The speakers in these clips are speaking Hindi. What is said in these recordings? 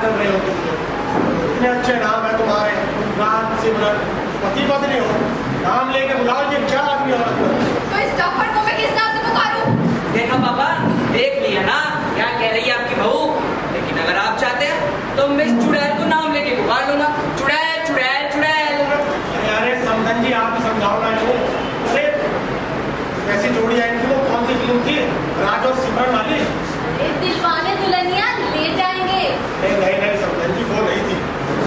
कर रहे हो तुम लोग? इतने अच्छे नाम है तुम्हारे, राज सिमरन, पति पत्नी हो, नाम लेके बुलाओ, ये क्या आदमी औरत को? तो इस डॉक्टर को मैं किस नाम से पुकारूं? देखा पापा, देख लिया ना क्या कह रही है आपकी बहू। लेकिन अगर आप चाहते हैं तो मैं इस चुड़ैल को नाम लेके पुकार लूंगा, चुड़ैल चुड़ैल चुड़ैल। अरे समधन जी, आप समझाओ ना इनको। अरे कैसी जोड़ी है इनकी? वो कौन सी फिल्म थी, राज और सिमरन वाली? दिलवाले दुल्हनिया ले जाएंगे। नहीं नहीं समधन जी, वो नहीं थी।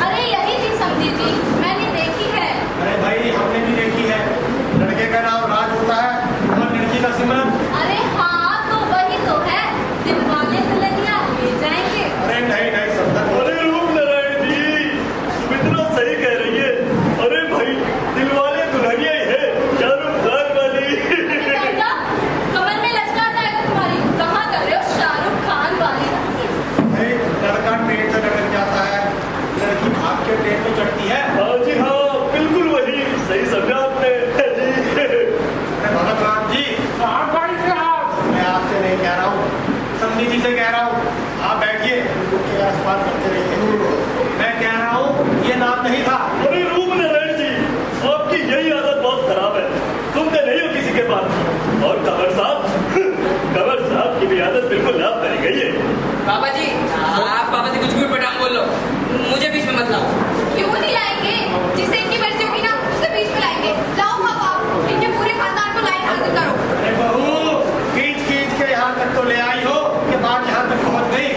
अरे यही थी समझी जी, मैंने देखी है। अरे भाई हमने भी देखी है, लड़के का नाम राज होता है और लड़की का सिमरन। अरे हाँ, तो वही तो है, दिलवाले दुल्हनिया ले जाएंगे। अरे नहीं नहीं समधन। अरे रूप नारायण जी, सुमित्रा सही कह रही है। अरे भाई दिलवाले दुल्हनिया ही है, शाहरुख खान वाली। कमर में लचका जाएगा तुम्हारी। कहाँ कर रहे हो शाहरुख खान वाली? लड़का ट्रेन से लटक जाता है, लड़की भाग के ट्रेन में चढ़ती है। हाँ जी हाँ, बिल्कुल वही, सही समझा आपने जी। अरे भगत राम जी, मैं आपसे नहीं कह रहा हूँ, समधी जी से कह रहा हूँ। आप बैठिए, उनके आसपास करते रहिए। मैं कह रहा हूँ ये नाम नहीं था। अरे रूप नारायण जी, आपकी यही आदत बहुत खराब है, सुनते नहीं हो किसी के बात। और कंवर साहब की भी आदत बिल्कुल लाभ करी गई है। पापा जी, आप पापा से कुछ भी पटांग बोल लो, मुझे बीच में मत लाओ। क्यों नहीं लाएंगे? जिसे इनकी मर्जी होगी ना, उसे बीच में लाएंगे। लाओ पापा, इनके पूरे खानदान को लाइन हाजिर करो। अरे बहू, खींच खींच के यहाँ तक तो ले आई हो, कि बात यहाँ तक पहुँच गई।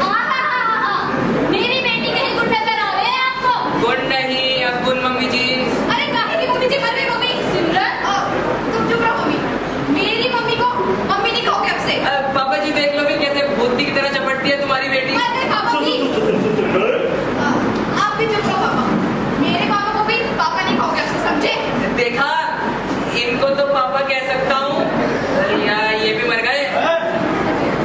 मेरी बेटी कहीं गुण नजर आ रहे हैं आपको? गुण नहीं, अब गुण मम्मी जी। अरे काहे की मम्मी जी मर गई? मम्मी सिमरन, तुम चुप रहो। मम्मी, मेरी मम्मी को मम्मी नहीं कहोगे अब से। पापा जी देख लो फिर कैसे भूती की तरह चपटती है तुम्हारी बेटी। मर गए पापा जी। आप भी चुप रहो पापा, मेरे पापा को भी पापा नहीं कहोगे अब से, समझे? देखा, इनको तो पापा कह सकता हूँ, या ये भी मर गए।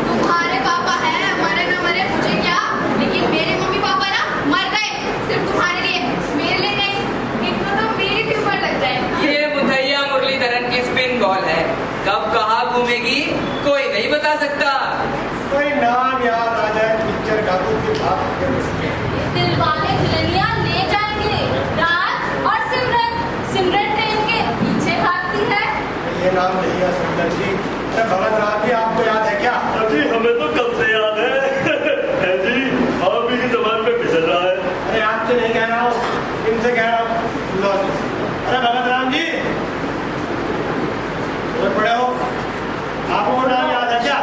तुम्हारे पापा हैं, मरे न मरे मुझे क्या, लेकिन मेरे मम्मी पापा ना मर गए सिर्फ तुम्हारे लिए, मेरे लिए नहीं। इनको तो मेरी ट्यूमर लग जाए। ये मुथैया मुरलीधरन की स्पिन बॉल है, कब कहाँ घूमेगी कोई नहीं बता सकता। कोई नाम याद आ जाए पिक्चर का तो फिर बात करके मुझसे। दिलवाले दुल्हनिया ले जाएंगे, राज और सिमरन। सिमरन ट्रेन के पीछे भागती है। ये नाम नहीं है सुंदर जी। अरे भगत राम जी, आपको याद है क्या? अजी हमें तो कब से याद है जी, आप भी की जबान पे फिसल रहा है। अरे आपसे नहीं कह रहा हूँ, इनसे कह रहा हूँ। लो। अरे भगत राम जी, उधर पड़े हो, आपको नाम याद है क्या?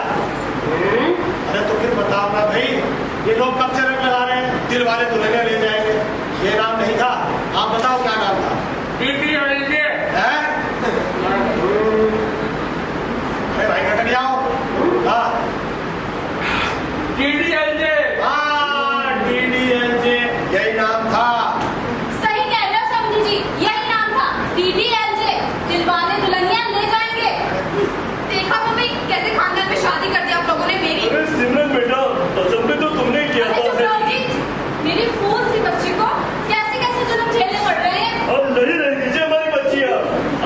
अरे तो फिर बताओ ना भाई, ये लोग कब से रंग लगा रहे हैं दिल वाले दुल्हनिया ले जाएंगे? ये नाम नहीं था, आप बताओ क्या नाम था? है? अरे भाई कट गया हो। हाँ DDLJ, यही नाम था। सही कह रहे हो समझी जी, यही नाम था, DDLJ, दिलवाले दुल्हनिया ले जाएंगे। देखा मम्मी कैसे खानदान में शादी कर दी आप लोगों ने मेरी। अरे सिमरन बेटा, असल में तो तुमने किया अरे चुप रहो था। जी, मेरी फूल सी बच्ची को कैसे कैसे जुल्म झेलने पड़ रहे हैं। अब नहीं रह दीजिए हमारी बच्चियाँ,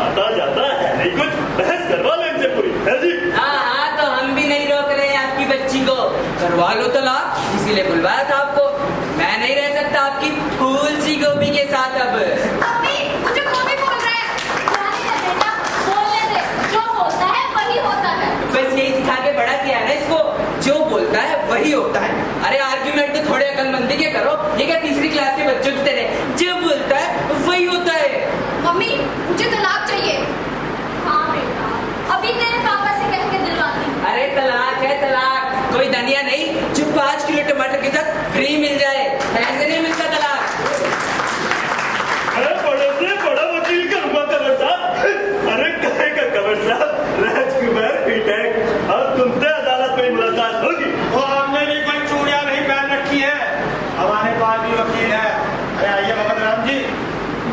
आता जाता है नहीं कुछ, बहस करवा लें इनसे पूरी, है जी? हाँ हाँ, तो हम भी नहीं रोक रहे हैं आपकी बच्ची को, करवा लो तलाक, इसीलिए बुलवाया था आपको। मैं नहीं रह सकता आपकी फूल सी गोभी के साथ अब। मम्मी मुझे गोभी बोल रहा है। जाने दे बेटा, बोलने दे, जो बोलता है वही होता है। बस यही सिखा के बड़ा किया है ना इसको, जो बोलता है वही होता है। अरे आर्ग्यूमेंट तो थोड़े अकलमंदी के करो, ये क्या तीसरी क्लास के बच्चों की तरह, जो बोलता है वही होता है। मम्मी मुझे तलाक चाहिए। हाँ बेटा, अभी तेरे पापा से कह के दिलवाती। अरे तलाक है तलाक, कोई धनिया नहीं जो 5 किलो टमाटर के साथ फ्री मिल जाए, ऐसे नहीं मिलता तलाक। अरे बड़े से बड़ा वकील करूंगा कंवर साहब। अरे कहे का कंवर साहब, राजकुमार पीटेक, अब तुमसे अदालत में मुलाकात होगी। वो हमने भी कोई चूड़ियाँ नहीं पहन रखी है, हमारे पास भी वकील है। अरे आइए भगत राम जी,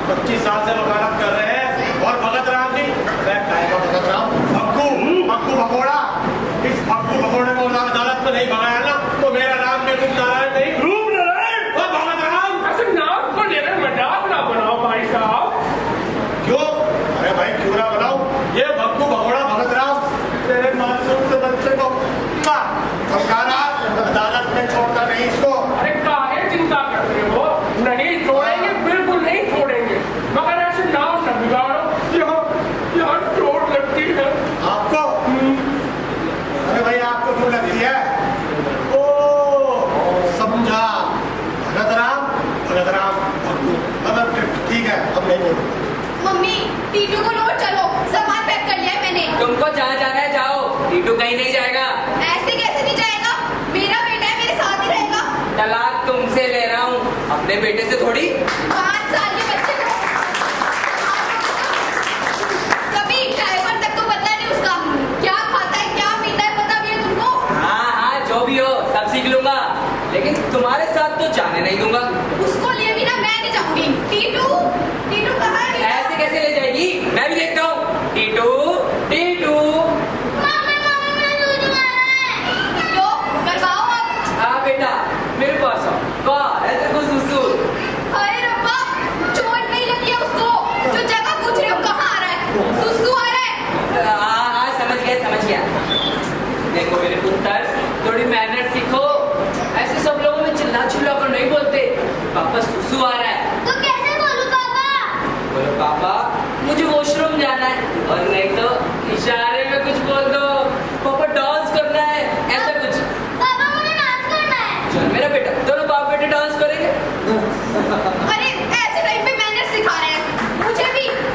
25 साल से वकालत कर रहे हैं। और भगत राम जी, भगत राम भक्कू भगोड़ा, इस भक्कू भगोड़े को अदालत में नहीं भगाया ना, तो मेरा नाम में रूप नारायण नहीं। रूप नारायण, वो भगत राम। ऐसे नाम को लेकर मजाक ना बनाओ भाई साहब। क्यों? अरे भाई क्यों ना बनाओ, ये भक्कू भगोड़ा भगत राम तेरे मासूम से बच्चे को धमका रहा, अदालत में छोड़ता नहीं इसको। अरे काहे चिंता मम्मी टीटू को लो, चलो सामान पैक कर लिया है मैंने। तुमको जहाँ जाना है जाओ, टीटू कहीं नहीं जाएगा। ऐसे कैसे नहीं जाएगा? मेरा बेटा है, मेरे साथ ही रहेगा। तलाक तुमसे ले रहा हूँ, अपने बेटे से थोड़ी। 5 साल के बच्चे को कभी ड्राइवर तक तो पता नहीं उसका क्या खाता है क्या पीता है, पता भी है तुमको? हाँ हाँ जो भी हो सब सीख लूंगा, लेकिन तुम्हारे साथ तो जाने नहीं दूंगा। उसको लिए भी ना मैं नहीं जाऊंगी। टीटू टीटू कहाँ है? ऐसे कैसे ले जाएगी? मैं भी देखता हूँ। टीटू टीटू। लो करवाओ अब। हाँ बेटा मेरे पास आओ। कौन है तेरे को सुसु? अरे रब्बा, चोट नहीं लगी है उसको। जो जगह पूछ रहे हो कहाँ आ रहा है? सुसु आ रहा है। हाँ हाँ समझ गया। देखो मेरे पुत्र, थोड़ी मैनर सीखो। ऐसे सब लोगों में चिल्ला कर नहीं बोलते। पापा सुसु आ रहा है। तो कैसे बोलूं पापा? बोलो पापा मुझे वॉशरूम जाना है, और नहीं तो इशारे में कुछ बोल दो। पापा डांस करना है, ऐसा कुछ। पापा मुझे डांस करना है। चल मेरा बेटा, दोनों बाप बेटे डांस करेंगे। अरे ऐसे टाइम पे मैनर सिखा रहे हैं।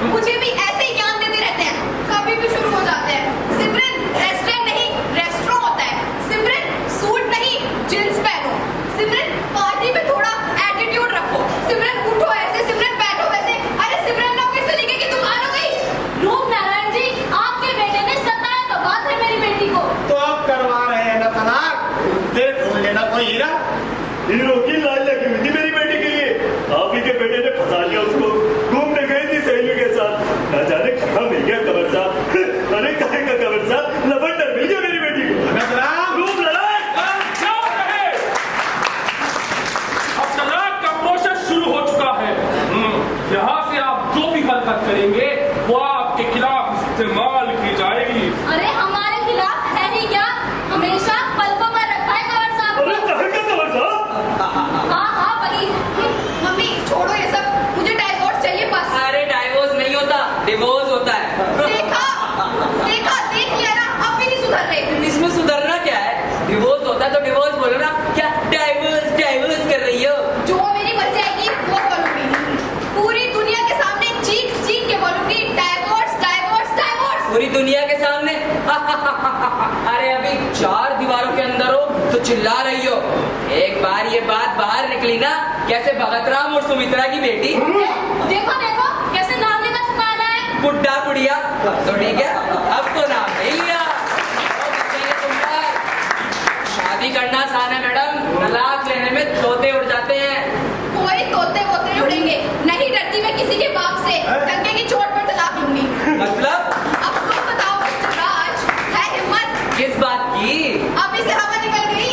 मुझे भी ऐसे ही ज्ञान देते रहते हैं, कभी भी शुरू हो जाते हैं। सिमरन रेस्टोरेंट नहीं रेस्ट्रो होता है। सिमरन सूट नहीं जींस पहनो। सिमरन पार्टी में थोड़ा एटीट्यूड रखो। सिमरन उठो ऐसे, सिमरन बैठो वैसे। अरे सिमरन नौकरी से लेके की दुकान हो गई। रूप नारायण जी, आपके बेटे ने सताया तो बात है मेरी बेटी को। तो अब करवा रहे हैं ना तलाक, फिर ढूंढ लेना कोई हीरा। हीरो की लाल लगी हुई थी मेरी बेटी के लिए, आप ही के बेटे ने फंसा लिया उसको। घूमने गई थी सहेली के साथ, न जाने कहाँ मिल गया कबर साहब। अरे कहे का कबर साहब, लवंडर मिल गया मेरी बेटी को। भगत राम, रूप लड़ाई। क्या रहे? अब तलाक का प्रोसेस शुरू हो चुका है। यहाँ से आप जो भी हरकत करेंगे वो आपके खिलाफ इस्तेमाल की जाएगी। अरे हमारे खिलाफ है ही क्या? हमेशा पलकों पर रखा है कवर साहब अरे को। कहे का कबर साहब। हाँ वही। मम्मी छोड़ो ये सब, मुझे डाइवोर्स चाहिए बस। अरे डाइवोर्स नहीं होता, डिवोर्स होता है। देख लिया ना, अब भी नहीं सुधर रहे। इसमें सुधरना क्या है? डिवोर्स होता है तो डिवोर्स बोलो ना। क्या डाइवोर्स कर रही हो? जो मेरी मर्जी आएगी वो बोलूंगी। पूरी दुनिया के सामने चीख के बोलूंगी डाइवोर्स डाइवोर्स डाइवोर्स। पूरी दुनिया के सामने? अरे अभी 4 दीवारों के अंदर हो तो चिल्ला रही हो। एक बार ये बात बाहर निकली ना, कैसे भगत राम और सुमित्रा की बेटी। देखो कैसे नाम लेकर पुकारा है। बुड्ढा बुढ़िया तो ठीक है, अब तो नाम नहीं लिया। शादी करना आसान है मैडम, तलाक लेने में तोते उड़ जाते हैं। कोई तोते वोते नहीं उड़ेंगे। नहीं डरती मैं किसी के बाप से। डंके की चोट पर तलाक लूंगी। मतलब अब तुम बताओ मिस्टर राज, है हिम्मत? किस बात की? अभी से हवा निकल गई।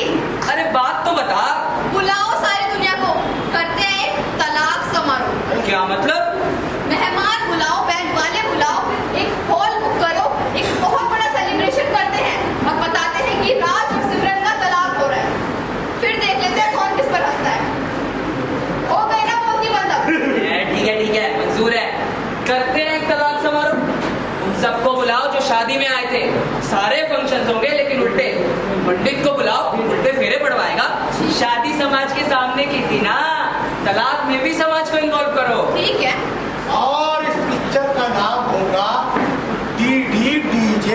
अरे बात तो बता। बुलाओ सारी दुनिया को, करते हैं एक तलाक समारोह। क्या मतलब? मेहमान बुलाओ, बैंड वाले बुलाओ, एक हॉल बुक करो, एक बहुत बड़ा सेलिब्रेशन करते हैं और बताते हैं कि राज और सिमरन का तलाक हो रहा है। फिर देख लेते हैं कौन किस पर हंसता है। हो गई ना बोलती बंद? ठीक है मंजूर है। करते हैं एक तलाक समारोह। उन सबको बुलाओ जो शादी में आए थे। सारे फंक्शंस होंगे लेकिन उल्टे। पंडित को बुलाओ, उल्टे फेरे पड़वाएगा। शादी समाज के सामने की थी ना, तलाक में भी समाज को इन्वॉल्व करो। ठीक है। और इस पिक्चर का नाम होगा DDDJ।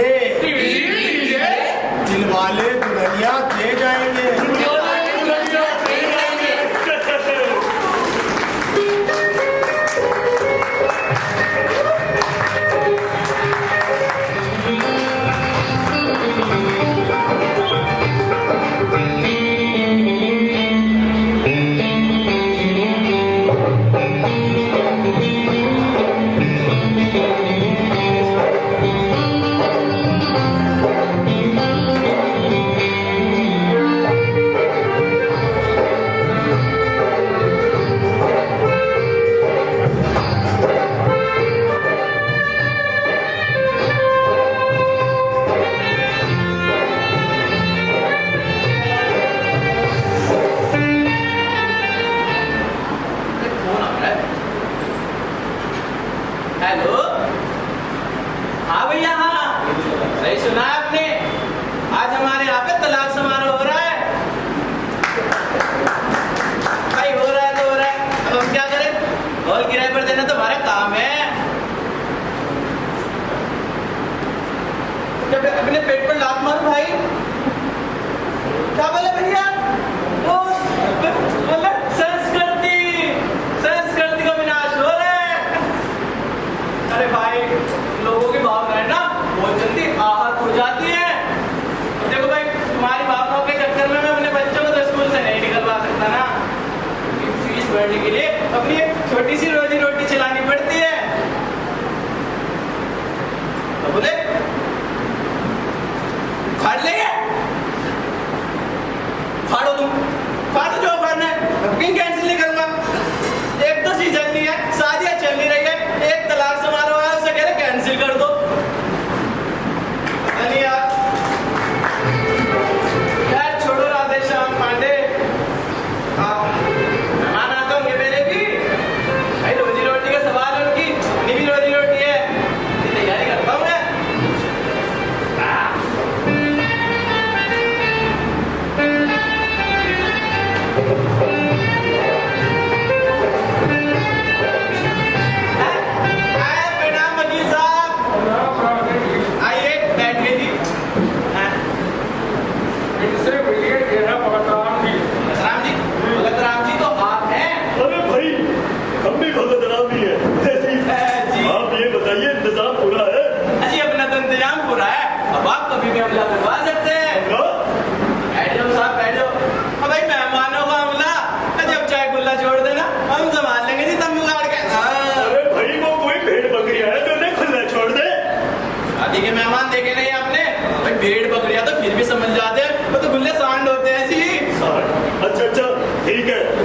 दिलवाले दुल्हनिया दे जाएंगे।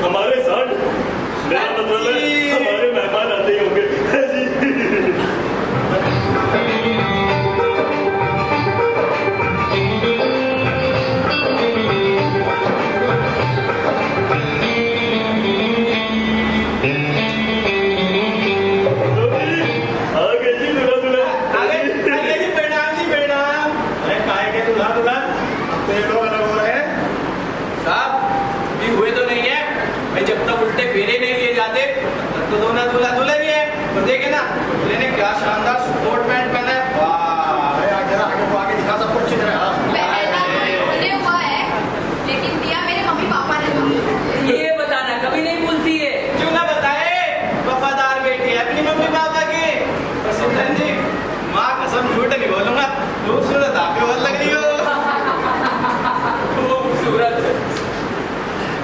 हमारे साथ मेरा मतलब है हमारे मेहमान आते ही होंगे जी। आ गए जी दूल्हा दुल्हन। आगे जी प्रणाम जी प्रणाम। अरे काहे के दूल्हा दुल्हन, अब तो ये लोग अलग हो रहे हैं। साहब भी हुए तो नहीं है भाई, जब तक उल्टे फेरे नहीं लिए जाते तब तो दोनों दूल्हा दुल्हन ही है। तो देखे ना दूल्हे ने क्या शानदार कोट पैंट पहना है। वाह अरे जरा आगे को आगे दिखा सबको अच्छी तरह। पहला बोले हुआ है, लेकिन दिया मेरे मम्मी पापा ने था। ये बताना कभी नहीं भूलती है। क्यों ना बताए, वफादार बेटी है अपनी मम्मी पापा की। और सिमरन जी माँ कसम झूठ नहीं बोलूंगा, खूबसूरत आप बहुत लग रही हो। खूबसूरत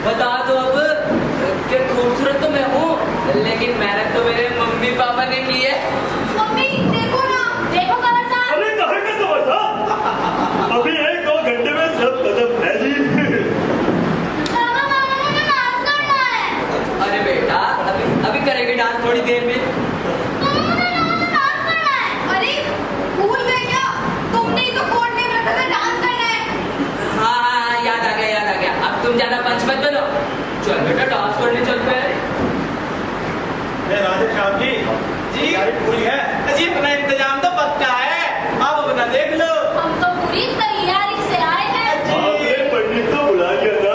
बता दो अब कि खूबसूरत तो मैं हूँ, लेकिन मेहनत तो मेरे मम्मी पापा ने की है। मम्मी देखो ना, देखो कंवर साहब, अरे कहाँ का तो बसा, अभी 1-2 घंटे में सब खत्म है जी। मामा मामा मुझे डांस करना है। अरे बेटा अभी करेंगे डांस थोड़ी देर में। मामा मुझे डांस करना है। अरे भूल गए क्या, तुमने ही तो कोड नेम रखा था डांस करना है। हाँ याद आ गया। अब तुम ज्यादा पंच मत बनो, चल बेटा डांस करने चलते हैं। राधे श्याम जी जी यारी पूरी है जी, अपना इंतजाम तो पक्का है, आप अपना देख लो। हम तो पूरी तैयारी से आए हैं। आपने पंडित को बुला लिया ना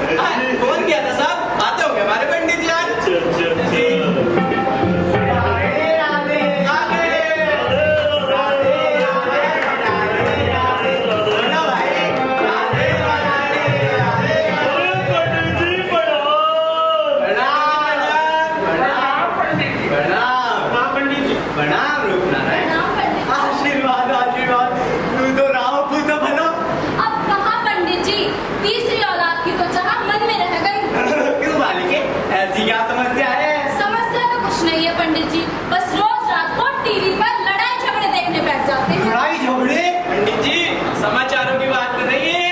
है जी। फोन किया था साहब, आते होंगे हमारे पंडित जी आज। अच्छा। अरे पंडित जी प्रणाम रूपनारायण। प्रणाम पंडित जी। आशीर्वाद आशीर्वाद, तू तो राव तू तो बनो। अब कहाँ पंडित जी, तीसरी औलाद की तो चाह मन में रह गई। क्यों बालिके, ऐसी क्या समस्या है? समस्या तो कुछ नहीं है पंडित जी, बस रोज रात को टीवी पर लड़ाई झगड़े देखने बैठ जाते हैं। लड़ाई झगड़े? पंडित जी समाचारों की बात कर रही है।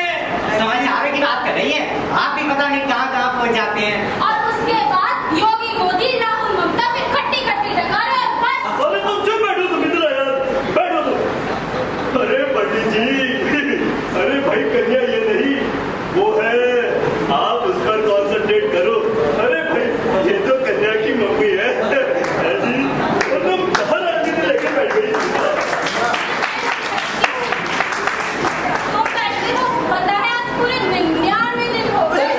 समाचारों की बात कर रही है, आप भी पता नहीं कहाँ कहाँ पहुँच जाते हैं। और उसके बाद योगी मोदी राहुल ममता फिर खट्टी खट्टी नकारे और बस। अरे तुम चुप बैठो सुमित्रा यार, बैठो तुम। अरे पंडित जी, अरे भाई कन्या ये नहीं वो है, आप उस पर कॉन्सेंट्रेट करो। अरे भाई ये तो कन्या की मम्मी है जी, और तुम हर आदमी लेकर बैठ गई। तो पैसे को पता है आज पूरे 99 दिन हो गए।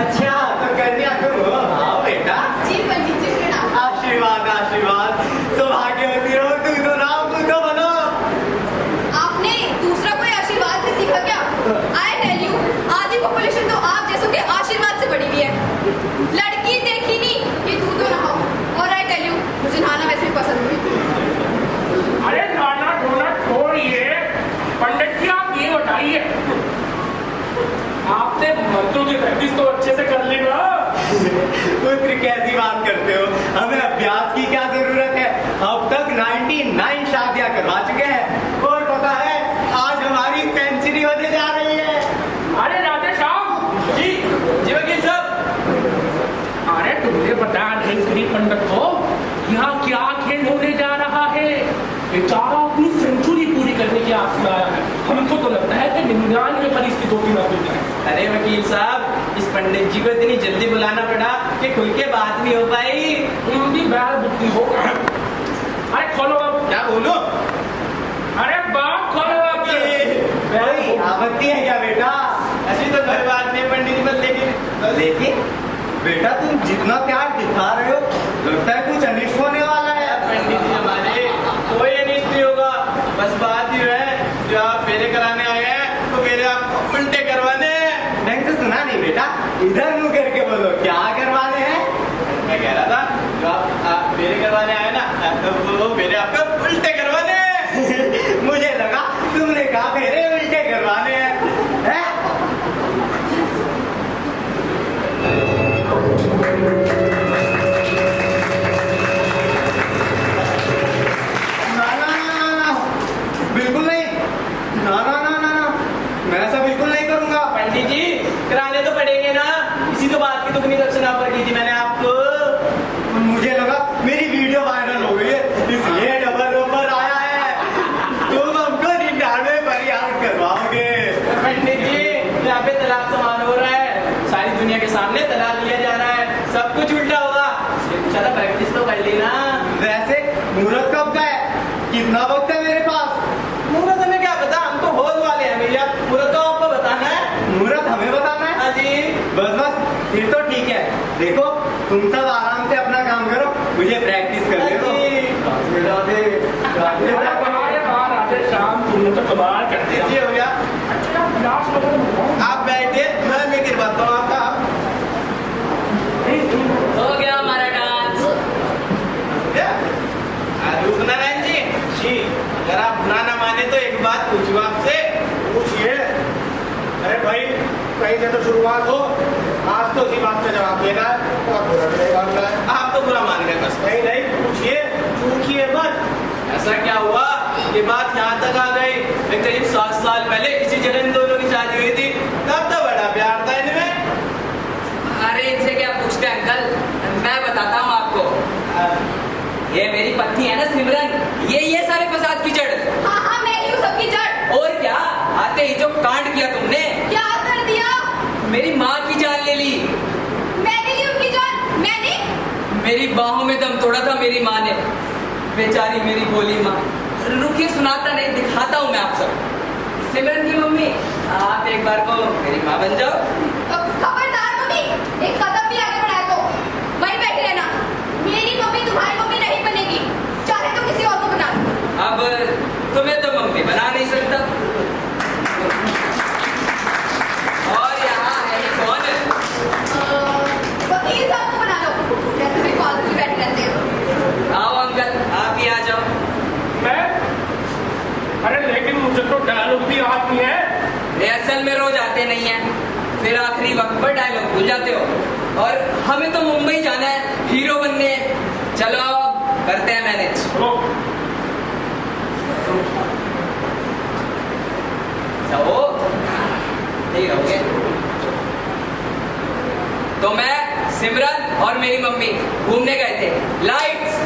अच्छा तो कन्या तुम हो? हाँ बेटा, जी पंडित जी प्रणाम। आशीर्वाद आशीर्वाद, सौभाग्यवती रहो, तू तो राम तू तो बनो। आपने दूसरा कोई आशीर्वाद से सीखा क्या? आई टेल यू, आधी पॉपुलेशन तो आप जैसों के आशीर्वाद से बड़ी हुई है। लड़की देखी नहीं कि तू तो नहाओ। और आई टेल यू, मुझे नहाना वैसे भी पसंद है। अरे गाना ढोना छोड़िए, पंडित जी आप ये बताइए, आपने मंत्रों की प्रैक्टिस तो अच्छे से कर ली ना? पुत्र कैसी बात करते हो, हमें अभ्यास की क्या जरूरत है, अब तक 99 शादियां करवा चुके हैं, और पता है आज हमारी सेंचुरी होने जा रही है। अरे राधे श्याम जी जी वकील साहब। अरे तुमने बताया नहीं गरीब पंडित को यहाँ क्या खेल होने जा रहा है? बेचारा अपनी सेंचुरी पूरी करने की आस में आया है, हमको तो लगता है कि 99 परिस्थितियों की नौकरी है। अरे वकील साहब, इस पंडित जी को इतनी जल्दी बुलाना पड़ा कि खुल के बात नहीं हो पाई। उनकी बैल बुद्धि हो। अरे खोलो अब। क्या बोलो? अरे बाप खोलो अब। कोई आपत्ति है क्या बेटा? ऐसी तो कोई बात नहीं पंडित जी, बस लेकिन बेटा तुम जितना प्यार दिखा रहे हो, लगता है कुछ अनिष्ट होने वाला है। पंडित जी हमारे कोई अनिष्ट नहीं होगा, बस बात ही है जो आप फेरे कराने आए हैं तो फेरे आप उल्टे करवाने हैं। ढंग से सुना नहीं बेटा, इधर मुंह करके बोलो, क्या करवाने हैं? मैं कह रहा था जो आप फेरे करवाने आए ना, वो फेरे आपको उल्टे करवाने हैं। मुझे लगा तुमने कहा फेरे उल्टे करवाने हैं। हैं? ना ना ना ना, बिल्कुल नहीं, ना ना ना ना ना, मैं ऐसा बिल्कुल नहीं करूंगा। पंडित जी कराने तो पड़ेंगे ना, इसी तो की दुगनी दक्षिणा पर की थी मैंने आपको। मुझे लगा मेरी वीडियो वायरल हो गई है इसलिए डबल ऑफर आया है। तुम हमको 99 पर याद करवाओगे। पंडित जी यहाँ पे तलाक समान हो रहा है, सारी दुनिया के सामने तलाक लिया जा रहा है, सब कुछ उल्टा होगा। ज्यादा प्रैक्टिस तो कर लेना। वैसे मुहूर्त कब का है? कितना वक्त है मेरे पास? मुहूर्त हमें क्या पता, हम तो होश वाले हैं भैया। मुहूर्त तो आपको बताना है। मुहूर्त हमें बताना है? हाँ जी। बस फिर तो ठीक है। देखो तुम सब आराम से अपना काम करो, मुझे प्रैक्टिस कर ले दो। राधे राधे राधे श्याम, तुमने तो कमाल कर दिया। जी हो गया। अच्छा गिलास वगैरह मंगाओ। आप बैठिए, मैं गिरवाता हूँ आपका। हो गया हमारा डांस। रूपनारायण जी, अगर आप बुरा ना माने तो एक बात पूछूं आपसे। पूछिए। अरे भाई कहीं से तो शुरुआत हो, आज तो उसी बात का जवाब देना है और बुरा भी नहीं मानना है। आप तो बुरा मान गए बस। नहीं पूछिए, चूकिए मत। ऐसा क्या हुआ ये बात यहाँ तक आ गई? मैं करीब 7 साल पहले किसी जगह इन दोनों की शादी हुई थी, तब तो बड़ा प्यार था इनमें। अरे इनसे क्या पूछते हैं अंकल, मैं बताता हूँ आपको। ये मेरी पत्नी है ना सिमरन, ये सारे फसाद की जड़। हाँ हाँ मैं ही हूँ सबकी जड़। और क्या, आते ही जो कांड किया तुमने, क्या कर दिया? मेरी माँ की जान ले ली। मैंने ली उनकी जान? मैंने? मेरी बाहों में दम तोड़ा था मेरी माँ ने, बेचारी मेरी बोली माँ। रुकिए सुनाता नहीं, दिखाता हूँ मैं आप सब। सिमरन की मम्मी, आप एक बार को मेरी माँ बन जाओ। खबरदार मम्मी, एक कदम भी आगे बढ़ाए तो वहीं बैठे रहना। मेरी मम्मी तुम्हारी मम्मी नहीं बनेगी, चाहे तो किसी और को बना लो। अब तुम्हें तो मम्मी बना नहीं सकता। और यहाँ है ये कौन है? वकील साहब को बना लो, वैसे भी फालतू ही बैठे रहते हैं। आओ अंकल, आप ही आ जाओ। मैं? अरे लेकिन मुझे तो डायलॉग भी याद नहीं है। रिहर्सल में रोज आते नहीं है, फिर आखिरी वक्त पर डायलॉग भूल जाते हो। और हमें तो मुंबई जाना है हीरो बनने। चलो करते हैं मैनेज। चलो। ठीक हो गया। तो मैं, सिमरन और मेरी मम्मी घूमने गए थे। लाइट्स।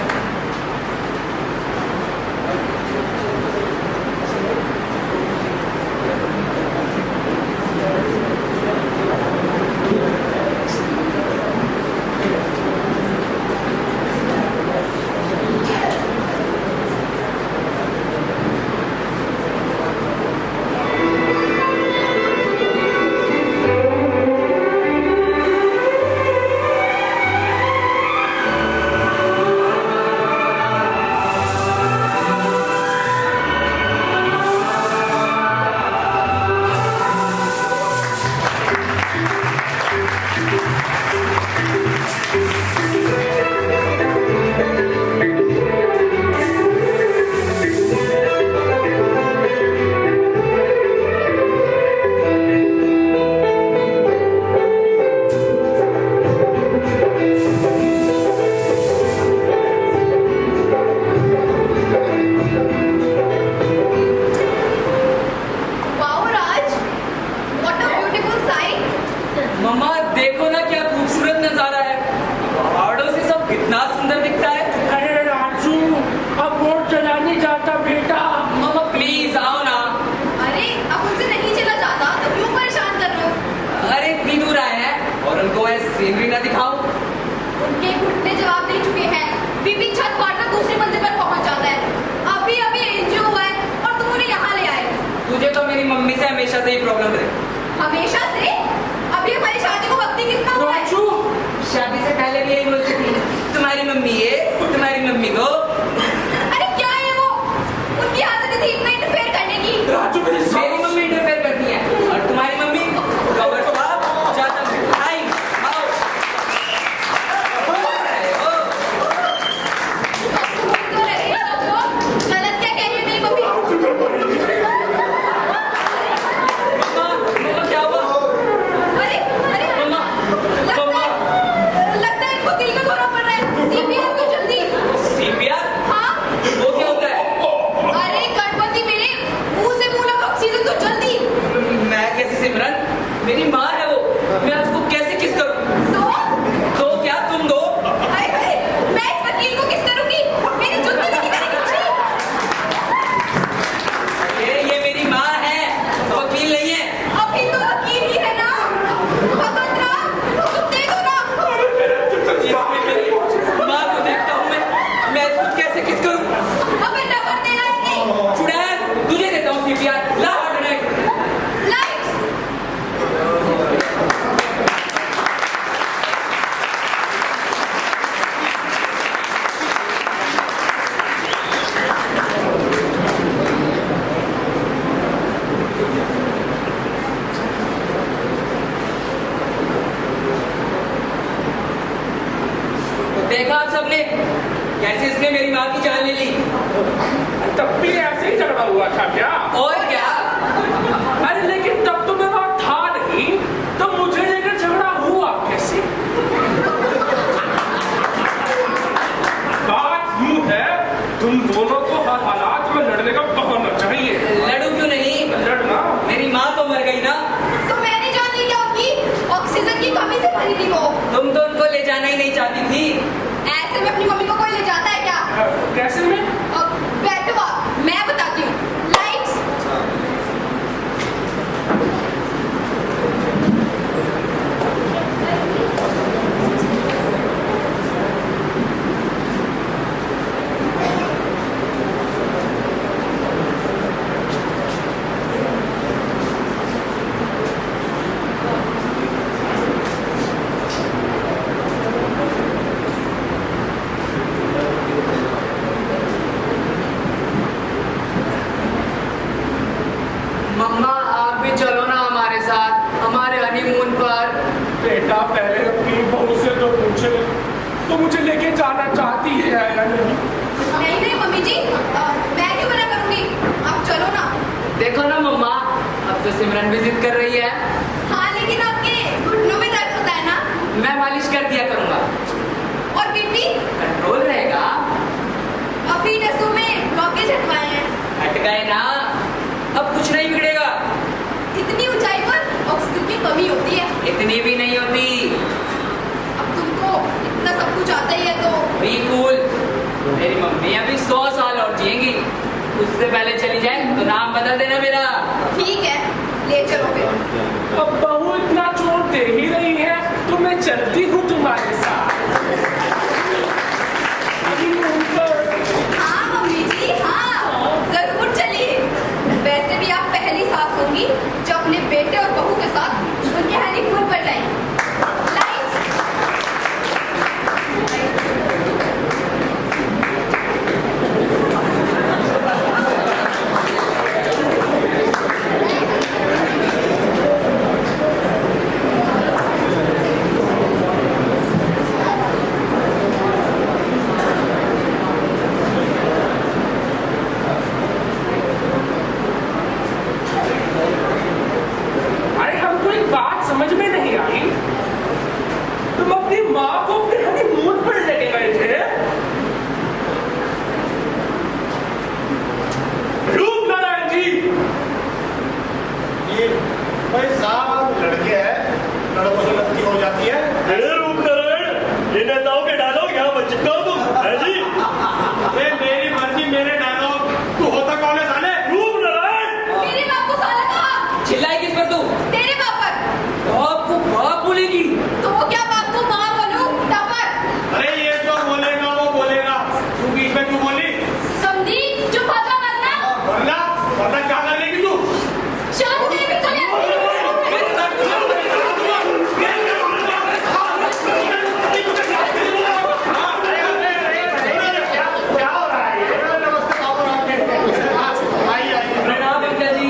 सीनरी ना दिखाऊं? उनके घुटने जवाब दे चुके हैं। बीबी छत फाड़कर दूसरी मंजिल पर पहुंच जाता है। अभी अभी एनजीओ हुआ है और तुम उन्हें यहाँ ले आए। तुझे तो मेरी मम्मी से हमेशा से ही प्रॉब्लम रही। हमेशा से? अभी हमारी शादी को वक्त ही कितना हुआ है? शादी से पहले भी यही बोलती थी, तुम्हारी मम्मी ये, तुम्हारी मम्मी वो। अरे क्या है वो? उनकी आदत थी इतना इंटरफेयर करने की। मेरी मम्मी इंटरफेयर करती है और तुम्हारी मम्मी कवर साहब ज्यादा मिठाई आओ। तो रहे सब लोग। गलत क्या कह रही है मेरी मम्मी? मम्मा देखा आप सबने कैसे इसने मेरी माँ की जान ले ली। तब भी ऐसे ही झगड़ा हुआ था क्या? और क्या? अरे लेकिन तब तो मैं वहां था नहीं, तो मुझे लेकर झगड़ा हुआ कैसे? बात यूं है, तुम दोनों को हर हालात में लड़ने का बहाना चाहिए। लड़ू क्यों नहीं? लड़ना? मेरी माँ तो मर गई ना। तो मैंने जान ली क्या उनकी ऑक्सीजन की कमी से मरी थी वो। तुम तो उनको ले जाना ही नहीं चाहती थी। ऐसे में अपनी मम्मी को कोई ले जाता है क्या? कैसे में? अब बैठो आप, मैं बताती हूँ। लाइट्स। मम्मा आप भी चलो ना हमारे साथ, हमारे हनीमून पर। बेटा पहले अपनी बहू से तो पूछे तो मुझे लेके जाना चाहती है या नहीं? नहीं नहीं मम्मी जी, मैं क्यों मना करूंगी, आप चलो ना। देखो ना मम्मा, अब तो सिमरन भी जिद कर रही है। हाँ लेकिन आपके घुटनों में दर्द होता है ना। मैं मालिश कर दिया करूंगा। और बीपी कंट्रोल रहेगा। अभी नसों में ब्लॉकेज हटवाए हैं। हट गए ना, अब कुछ नहीं बिगड़ेगा। इतनी ऊंचाई पर ऑक्सीजन की कमी होती है। इतनी भी नहीं होती। अब तुमको इतना सब कुछ आता ही है तो। बी कूल, मेरी मम्मी अभी 100 साल और जिएंगी। उससे पहले चली जाए तो नाम बदल देना मेरा। ठीक है, ले चलो फिर। अब बहू इतना चोट दे ही रही है तो मैं चलती हूँ तुम्हारे साथ। हाँ मम्मी जी, हाँ जरूर चलिए। वैसे भी आप पहली सास होंगी जो अपने बेटे और बहू के साथ उनके हनीमून पर जाएंगी। अरे हमको एक बात समझ में नहीं आई, तुम अपनी माँ को अपने हनीमून पर लेके गए थे? रूप नारायण जी, ये भाई साहब लड़के हैं, लड़कों से गलती हो जाती है। अरे रूपनारायण, ये नेताओं के डायलॉग यहाँ मत चिपकाओ तुम, है जी? अबे मेरी मर्जी, मेरे डायलॉग, तू होता कौन है साले? रूपनारायण! मेरे बाप को साला कहा। चिल्लाई किस पर तू? तेरे बाप पर। बाप को बाप बोलेगी? तो वो क्या बाप को माँ बोलूं? टपर। अरे ये जो बोलेगा वो बोलेगा, तू बीच में क्यों बोली? समझी? चुप हो जा वरना वरना वरना क्या कर लेगी तू? शादी के भी चले क्या हो रहा है ये? नमस्ते बाबू राम जी। आइए आइए। प्रणाम अंकल जी।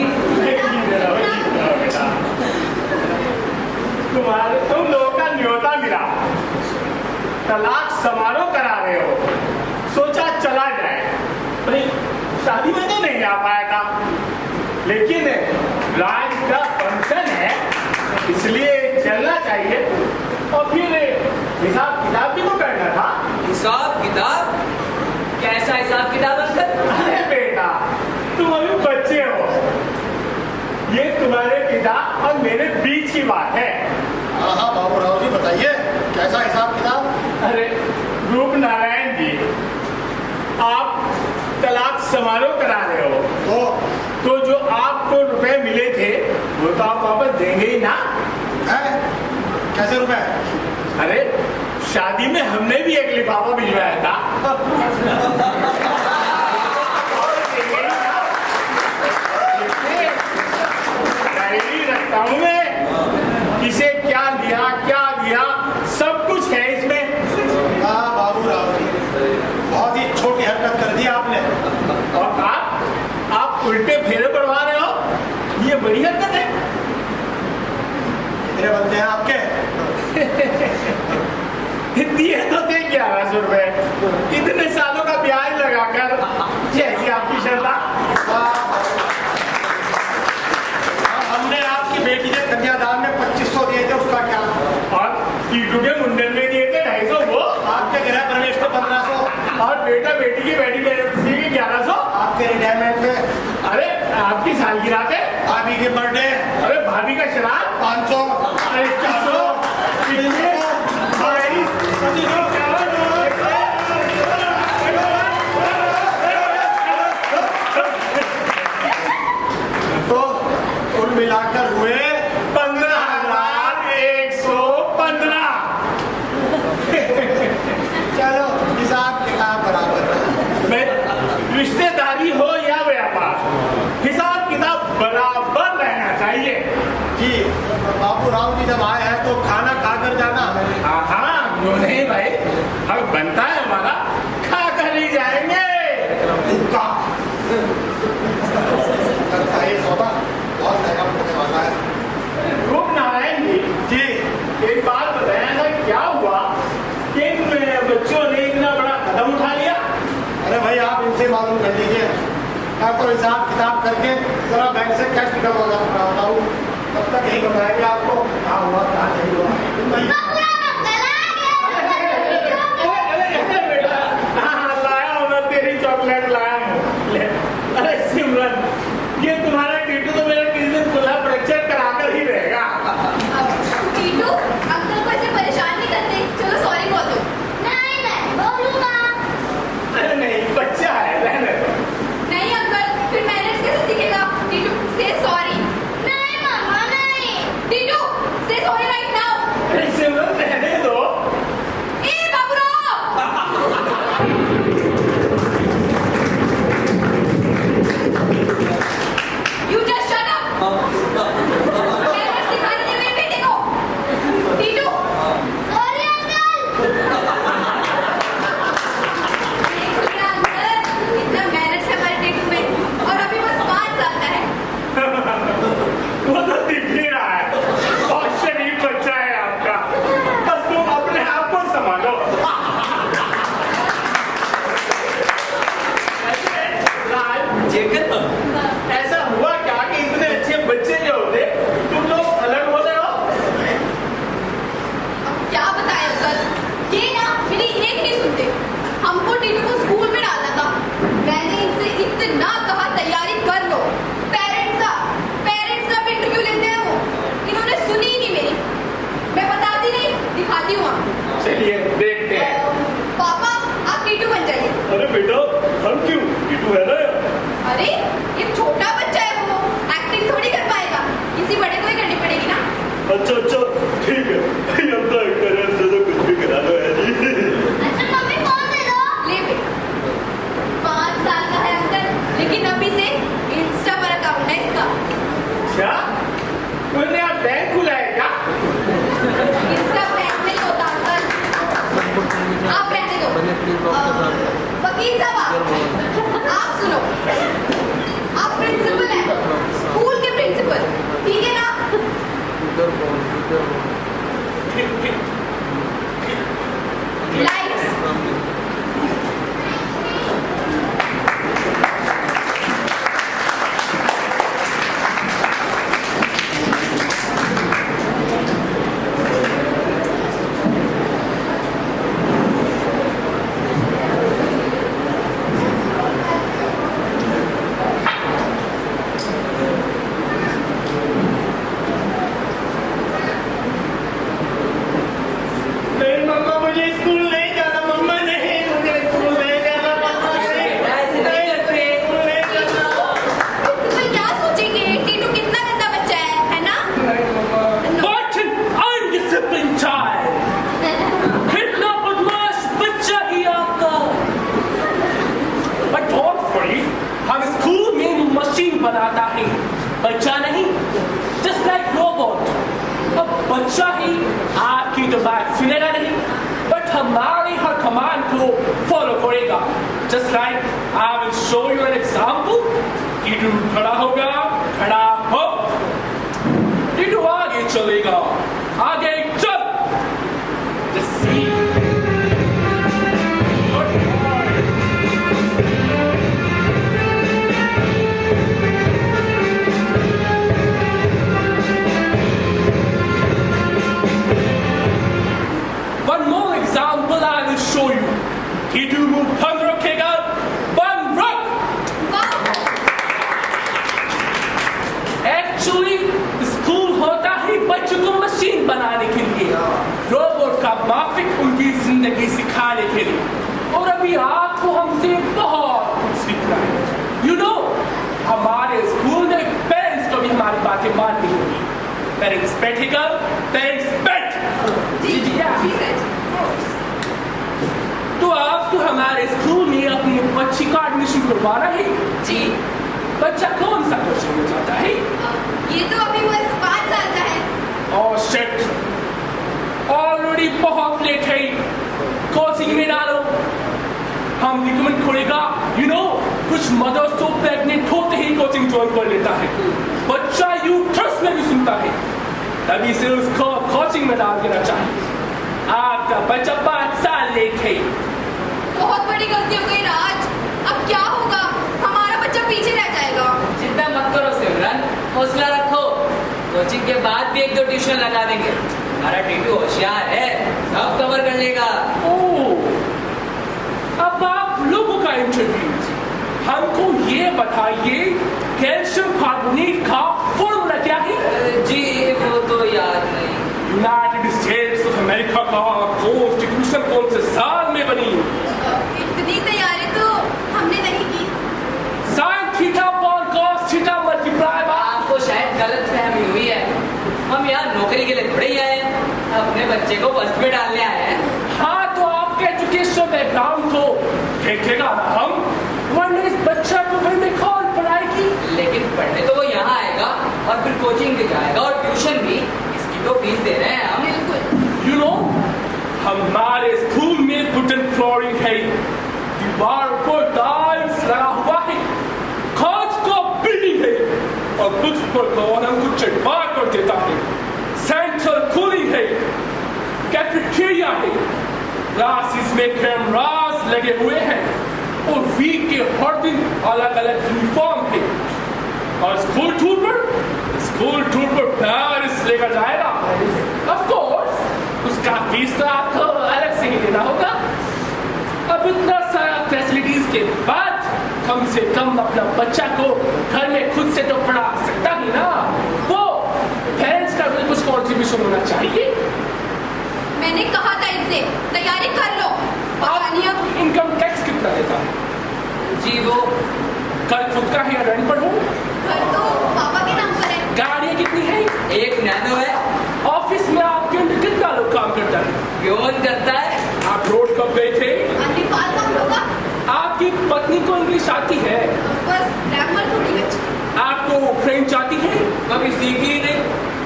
तुम लोगों का न्योता मिला, तलाक समारोह करा रहे हो, सोचा चला जाए। भाई शादी में तो नहीं आ पाया था, लेकिन राज का फंक्शन है इसलिए चलना चाहिए। और फिर हिसाब किताब भी तो करना था। हिसाब किताब? कैसा हिसाब किताब अंकल? अरे बेटा, तुम अभी बच्चे हो, ये तुम्हारे पिता और मेरे बीच की बात है। हाँ बाबू राव जी बताइए, कैसा हिसाब किताब? अरे रूप नारायण जी, आप तलाक समारोह करा रहे हो तो जो आपको रुपए मिले थे वो तो आप वापस देंगे ही ना? है? कैसे रुपए? अरे शादी में हमने भी एक लिफाफा भिजवाया था। डायरी रखता हूँ मैं, किसे क्या दिया सब कुछ है इसमें। हाँ बाबू राव जी, बहुत ही छोटी हरकत कर दी आपने। और आप उल्टे फेरे पड़वा रहे हो, ये बड़ी हरकत है। कितने बनते हैं आपके? दिए तो थे 1100 रुपए, इतने सालों का ब्याज लगाकर, जैसी आपकी श्रद्धा। हमने आपकी बेटी के कन्यादान में 2500 दिए थे, उसका क्या? और टीटू के मुंडन में दिए थे 250 वो, आपके गृह प्रवेश को 1500, और बेटा बेटी की वेडिंग एनिवर्सरी के 1100, आपके रिटायरमेंट में, अरे आपकी सालगिरह पे, भाभी के बर्थडे, अरे भाभी का श्राद्ध 500, अरे 400, 300, तो कुल मिलाकर हुए 15,115। चलो हिसाब किताब बराबर रहा। मैं रिश्तेदारी हो या व्यापार, हिसाब किताब बराबर रहना चाहिए। जी बाबू राव जी जब आए हैं तो खाना खाकर जाना। हाँ क्यों नहीं भाई, अब बनता है हमारा, खा कर ही जाएंगे। भूखा लगता है ये सौदा बहुत महंगा पड़ने वाला है। रूप नारायण जी, जी एक बात बताया था, क्या हुआ कि इन बच्चों ने इतना बड़ा कदम उठा लिया? अरे भाई आप इनसे मालूम कर लीजिए, मैं तो हिसाब किताब करके जरा बैंक से कैश निकल रहा हूँ, तब तक यही बताएंगे आपको क्या हुआ क्या नहीं हुआ। लाया हूँ मैं तेरी चॉकलेट लाया हूँ। ले, अरे सिमरन, ये तुम्हारा टीटू तो मेरा किसी दिन खुला फ्रैक्चर कराकर ही रहेगा। टीटू अंकल को ऐसे परेशान नहीं करते, चलो सॉरी बोल दो। नहीं मैं बोलूंगा। अरे नहीं, बच्चा है, रहने दो। नहीं अंकल, फिर मैनेज कैसे सीखेगा? टीटू से सॉरी। नहीं मामा नहीं। टीटू से सॉरी राइट नाउ। अरे सिमरन रहने दो। ए Baburao, you just shut up. Manage सिखाने दे मेरे बेटे को। Titu sorry uncle. इतना मैनेज है हमारे टीटू में, और अभी बस 5 साल का है। वो तो दिख ही रहा है, बहुत शरीफ बच्चा है आपका, बस तुम अपने आप को संभालो। ऐसा हुआ क्या कि इतने अच्छे बच्चे जो होते तुम लोग अलग हो गए हो? अब क्या बताएं अंकल, ये ना मेरी एक नहीं सुनते। हमको टीटू को स्कूल में डालना था, मैंने इनसे इतना कहा तैयारी कर लो, पेरेंट्स का इंटरव्यू लेते हैं वो, इन्होंने सुनी ही नहीं मेरी। मैं बताती नहीं, दिखाती हूँ आपको। चलिए देखते हैं। पापा आप टीटू बन जाइए। अरे बेटा हम क्यों, टीटू है ना। अरे ये छोटा बच्चा है, वो एक्टिंग थोड़ी कर पाएगा, किसी बड़े को ही करनी पड़ेगी ना। अच्छा अच्छा ठीक है, हम तो एक्टर हैं, हमसे तो कुछ भी करा दो है जी। अच्छा मम्मी फोन दे दो। ले बेटा, 5 साल का है अंकल, लेकिन अभी से इंस्टा पर अकाउंट है इसका। क्या तुमने आप बैंक खुला है क्या? इसका बैंक नहीं होता अंकल, आप रहने दो। वकील साहब आप सुनो, आप प्रिंसिपल हैं, स्कूल के प्रिंसिपल, ठीक है ना? लाइट्स। नहीं मम्मा मुझे स्कूल नहीं जाना, मम्मा नहीं मुझे स्कूल नहीं जाना, मम्मा नहीं, ऐसे नहीं करते। स्कूल नहीं जाना। प्रिंसिपल क्या सोचेंगे, टीटू कितना गंदा बच्चा है ना? What an undisciplined child! कितना बदमाश बच्चा ही आपका। But don't worry, हम स्कूल में मशीन बनाता है, बच्चा नहीं, just like robot. अब बच्चा ही आपकी तो बात सुनेगा नहीं, बट हमारे हर कमांड को फॉलो करेगा। Just like I will show you an example. Titu खड़ा होगा, खड़ा हो, टीटू आगे चलेगा, आगे चल। Just see. Example I will show you. Titu मुंह बंद रखेगा, बंद रख। एक्चुअली स्कूल होता ही बच्चों को मशीन बनाने के लिए, रोबोट का माफिक उनकी जिंदगी सिखाने के लिए। और अभी आपको हमसे बहुत कुछ सीखना है। यू नो, हमारे स्कूल में पेरेंट्स को भी हमारी बातें माननी होगी। पेरेंट्स बैठेगा, पेरेंट्स बैठ। जी जी जी सर। तो आपको हमारे स्कूल में अपनी बच्ची का एडमिशन करवाना है। जी। बच्चा कौन सा कोचिंग में जाता है? ये तो अभी बस 5 साल का है। ओह शिट, ऑलरेडी बहुत लेट है। कोचिंग में डालो, हम रिकमेंड करेगा। यू नो, कुछ मदर्स तो प्रेग्नेंट होते ही कोचिंग ज्वाइन कर लेता है। बच्चा यूट्रस में भी सुनता है, तभी से उसको कोचिंग में डाल देना चाहिए। आपका बच्चा 5 साल लेट है। बहुत बड़ी गलती हो गई राज। अब क्या होगा? हमारा बच्चा पीछे रह जाएगा। चिंता मत करो सिमरन, हौसला रखो। कोचिंग के बाद भी 1-2 ट्यूशन लगा देंगे। हमारा टीटू होशियार है, सब कवर कर लेगा। ओह, अब आप लोगों का इंटरव्यू। हमको ये बताइए, कैल्शियम कार्बोनेट का फॉर्मूला क्या है? जी वो तो याद नहीं। यूनाइटेड स्टेट्स ऑफ अमेरिका का कॉन्स्टिट्यूशन कौन से साल में बनी? इतनी तैयारी तो हमने नहीं की। Sine theta upon cos theta multiply by. आपको शायद गलत फहमी हुई है। हम यहाँ नौकरी के लिए थोड़े ही आए हैं, अपने बच्चे को फर्स्ट में डालने आए हैं। हाँ, तो आपके एजुकेशन बैकग्राउंड तो देखेगा ना हम, वरना इस बच्चा को घर में कौन पढ़ाएगी? लेकिन पढ़ने तो वो यहाँ आएगा और फिर कोचिंग भी जाएगा और ट्यूशन भी। इसकी तो फीस दे रहे हैं हम। बिल्कुल। यू नो, हमारे स्कूल में वुडन फ्लोरिंग है, दीवार पर टाइल्स लगा हुआ है, कांच का बिल्डिंग है और बुक्स पर कॉलम को चढ़वा कर देता है। सेंट्रल कूलिंग है, कैफेटेरिया है, क्लासेस में कैमरास लगे हुए हैं और वीक के हर दिन अलग अलग यूनिफॉर्म है। और स्कूल टूर पर पेरिस लेकर जाएगा। ऑफ कोर्स, उसका फीस तो आपको अलग से ही देना होगा। अब इतना सारा फैसिलिटीज के बाद कम से कम अपना बच्चा को घर में खुद से तो पढ़ा सकता ही ना। वो पेरेंट्स का भी कुछ कॉन्ट्रीब्यूशन होना चाहिए। मैंने कहा था इनसे तैयारी कर लो। पता नहीं अब इनकम टैक्स कितना देता है? जी वो घर खुद का है या रेंट पर हो? घर तो पापा के नाम पर है। गाड़ियाँ कितनी है? एक नैनो है। ऑफिस में आपके अंदर कितना लोग काम करता है? क्यों करता है? आप रोड कब गए थे? नेपाल का होगा। आपकी पत्नी को इंग्लिश आती है? बस ग्रामर थोड़ी बची। आपको फ्रेंच आती है? कभी सीखी ही नहीं।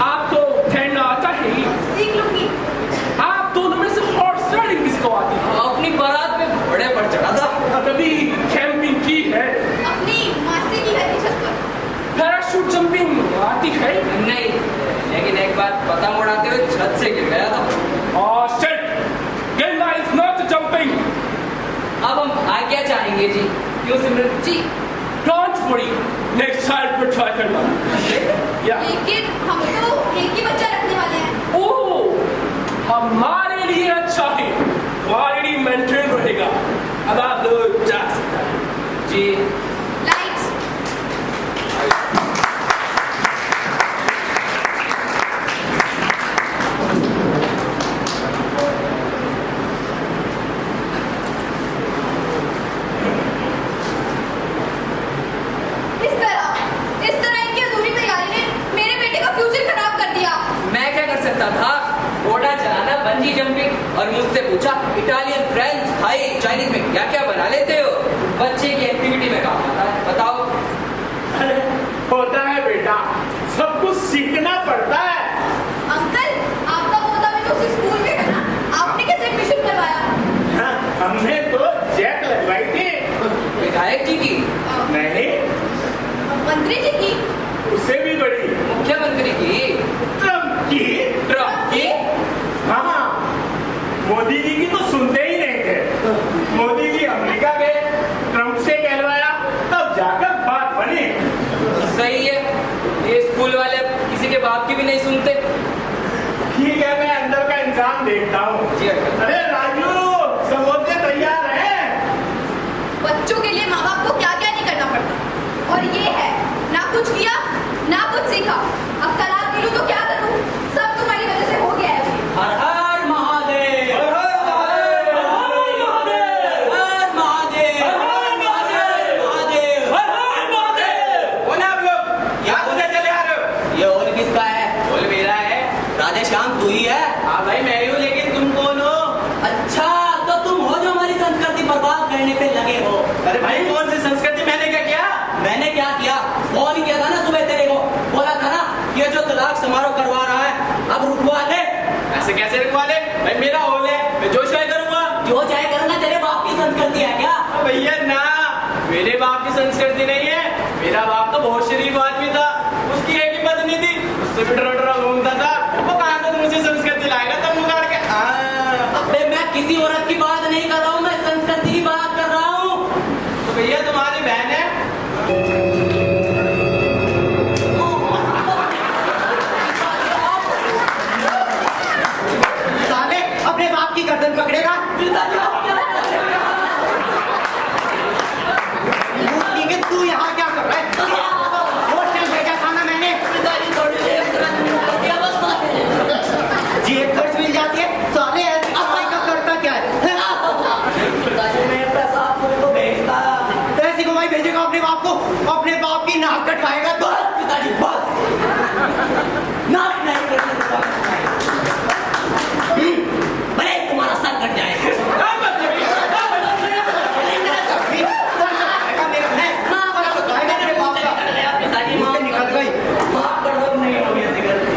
आपको तैरना आता है? सीख लूंगी। आप दोनों में से हॉर्स राइडिंग किसको आती है? अपनी बारात में घोड़े पर चढ़ा था। कभी कैंपिंग की है? अपनी मासी की घर की छत पर। पैराशूट जंपिंग आती है? नहीं, लेकिन एक बार पतंग उड़ाते हुए छत से गिर गया था। Oh shit! Ganga is not jumping. अब हम आ क्या चाहेंगे जी? क्यों सिमरन जी। Don't worry. Next time पर try करना। Yeah. लेकिन हम तो एक ही बच्चा रखने वाले हैं। ओह, हमारे लिए अच्छा है, क्वालिटी मेंटेन रहेगा। अब आप लोग जा सकते हैं। जी। लाइट्स। इस तरह इनकी अधूरी तैयारी ने मेरे बेटे का फ्यूचर खराब कर दिया। मैं क्या कर सकता था? घोड़ा चलाना, बंजी जंपिंग और मुझसे पूछा इटालियन, फ्रेंच, थाई, चाइनीज में क्या क्या बना लेते हो? बच्चे की एक्टिविटी में काम आता है, बताओ। अरे होता है बेटा, सब कुछ सीखना पड़ता है। अंकल, आपका पोता भी तो उसी स्कूल में है ना? आपने कैसे एडमिशन करवाया? हाँ, हमने तो जैक लगवाई थी। विधायक जी की? नहीं, मंत्री जी की? उससे भी बड़ी, मुख्यमंत्री की? ट्रम्प की। ट्रम्प की? हाँ, मोदी जी की तो सुनते ही नहीं थे। मोदी जी अमेरिका गए, ट्रम्प से कहलवाया, तब जाकर बात बनी। सही है, ये स्कूल वाले किसी के बाप की भी नहीं सुनते। ठीक है, मैं अंदर का इंतजाम देखता हूँ। जी अंकल। अरे राजू, राधेश्याम तू ही है? हाँ भाई मैं ही हूँ, लेकिन तुम कौन हो? अच्छा तो तुम हो जो हमारी संस्कृति बर्बाद करने पे लगे हो। अरे भाई कौन सी संस्कृति, मैंने क्या किया? मैंने क्या किया? फोन किया था ना सुबह तेरे को, बोला था ना ये जो तलाक समारोह करवा रहा है अब रुकवा ले। ऐसे कैसे रुकवा ले भाई, मेरा हॉल है, मैं जो चाहे करूंगा। जो चाहे करूंगा, तेरे बाप की संस्कृति है क्या? भैया ना, मेरे बाप की संस्कृति नहीं है। मेरा बाप तो बहुत शरीफ आदमी था, उसकी एक ही पत्नी थी, उससे भी डरा डरा घूमता था। वो कहाँ से तुमसे संस्कृति लाएगा तब मुकाड़ के? अबे मैं किसी औरत की बात नहीं कर रहा हूँ, मैं संस्कृति की बात कर रहा हूँ। तो भैया तुम्हारी बहन है? साले अपने बाप की गर्दन पकड़ेगा। तू यहाँ क्या कर रहा है? होटल भेजा था ना मैंने। जेब खर्च मिल जाती है, साले ऐसी कमाई का करता क्या है? ऐसी कमाई भेजेगा अपने बाप को, अपने बाप की नाक कटवाएगा तो पिताजी बस नाक नहीं कटवाएगा। भले तुम्हारा सर कट जाए।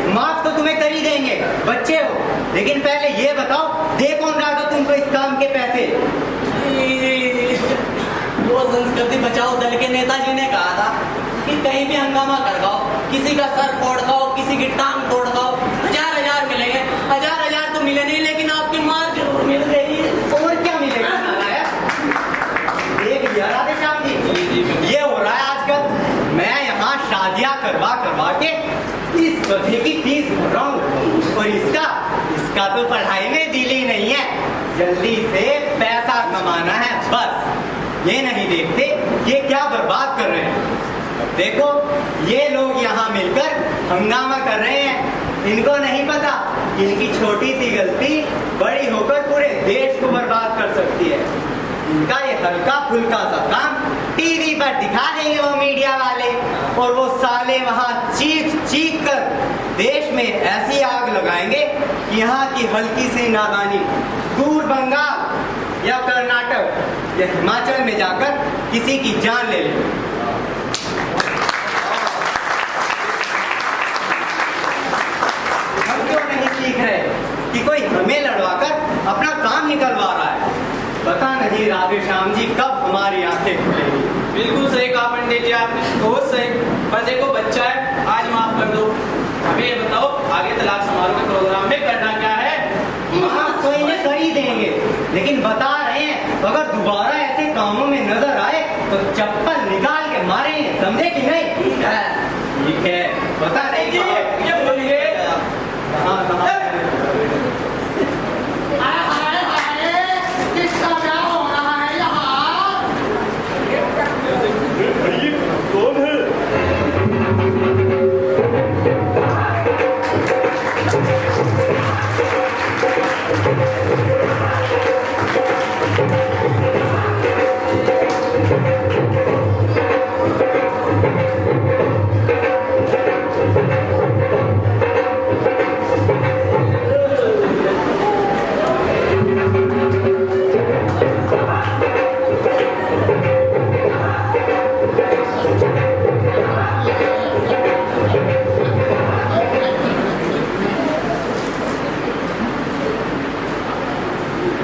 माफ तो तुम्हें कर ही देंगे, बच्चे हो, लेकिन पहले ये बताओ दे कौन रहा था तुमको इस काम के पैसे? वो संस्कृति बचाओ दल के नेताजी ने कहा था कि कहीं भी हंगामा कर गाओ, किसी का सर फोड़ गाओ, किसी की टांग तोड़ गाओ, 1000 मिलेंगे। 1000 तो मिले नहीं, लेकिन आपकी मां जरूर मिल गई। और क्या मिलेगा? देख लिया राधेश्याम जी, ये हो रहा है आजकल। मैं यहाँ शादियां करवा के इस बच्चे की फीस भर रहा हूँ, और इसका तो पढ़ाई में दिल ही नहीं है। जल्दी से पैसा कमाना है बस, ये नहीं देखते ये क्या बर्बाद कर रहे हैं। देखो ये लोग यहाँ मिलकर हंगामा कर रहे हैं, इनको नहीं पता इनकी छोटी सी गलती बड़ी होकर पूरे देश को बर्बाद कर सकती है। इनका ये हल्का फुल्का सा काम टीवी पर दिखा देंगे वो मीडिया वाले, और वो साले वहाँ चीख कर देश में ऐसी आग लगाएंगे कि यहाँ की हल्की सी नादानी दूर बंगाल या कर्नाटक या हिमाचल में जाकर किसी की जान ले लेंगे। हम क्यों नहीं सीख रहे कि कोई हमें लड़वाकर अपना काम निकलवा रहा है? पता नहीं राधेश्याम जी कब हमारी आंखें खुलेंगी। बिल्कुल सही कहा पंडित जी आपने, बहुत सही। पर देखो बच्चा है, आज माफ कर दो। हमें ये बताओ आगे तलाक समारोह के प्रोग्राम में करना क्या है? माफ तो इन्हें कर ही देंगे, लेकिन बता रहे हैं अगर दोबारा ऐसे कामों में नजर आए तो चप्पल निकाल के मारेंगे, समझे कि नहीं? ठीक है, बता नहीं ये बोलिए कहाँ भाई कौन है?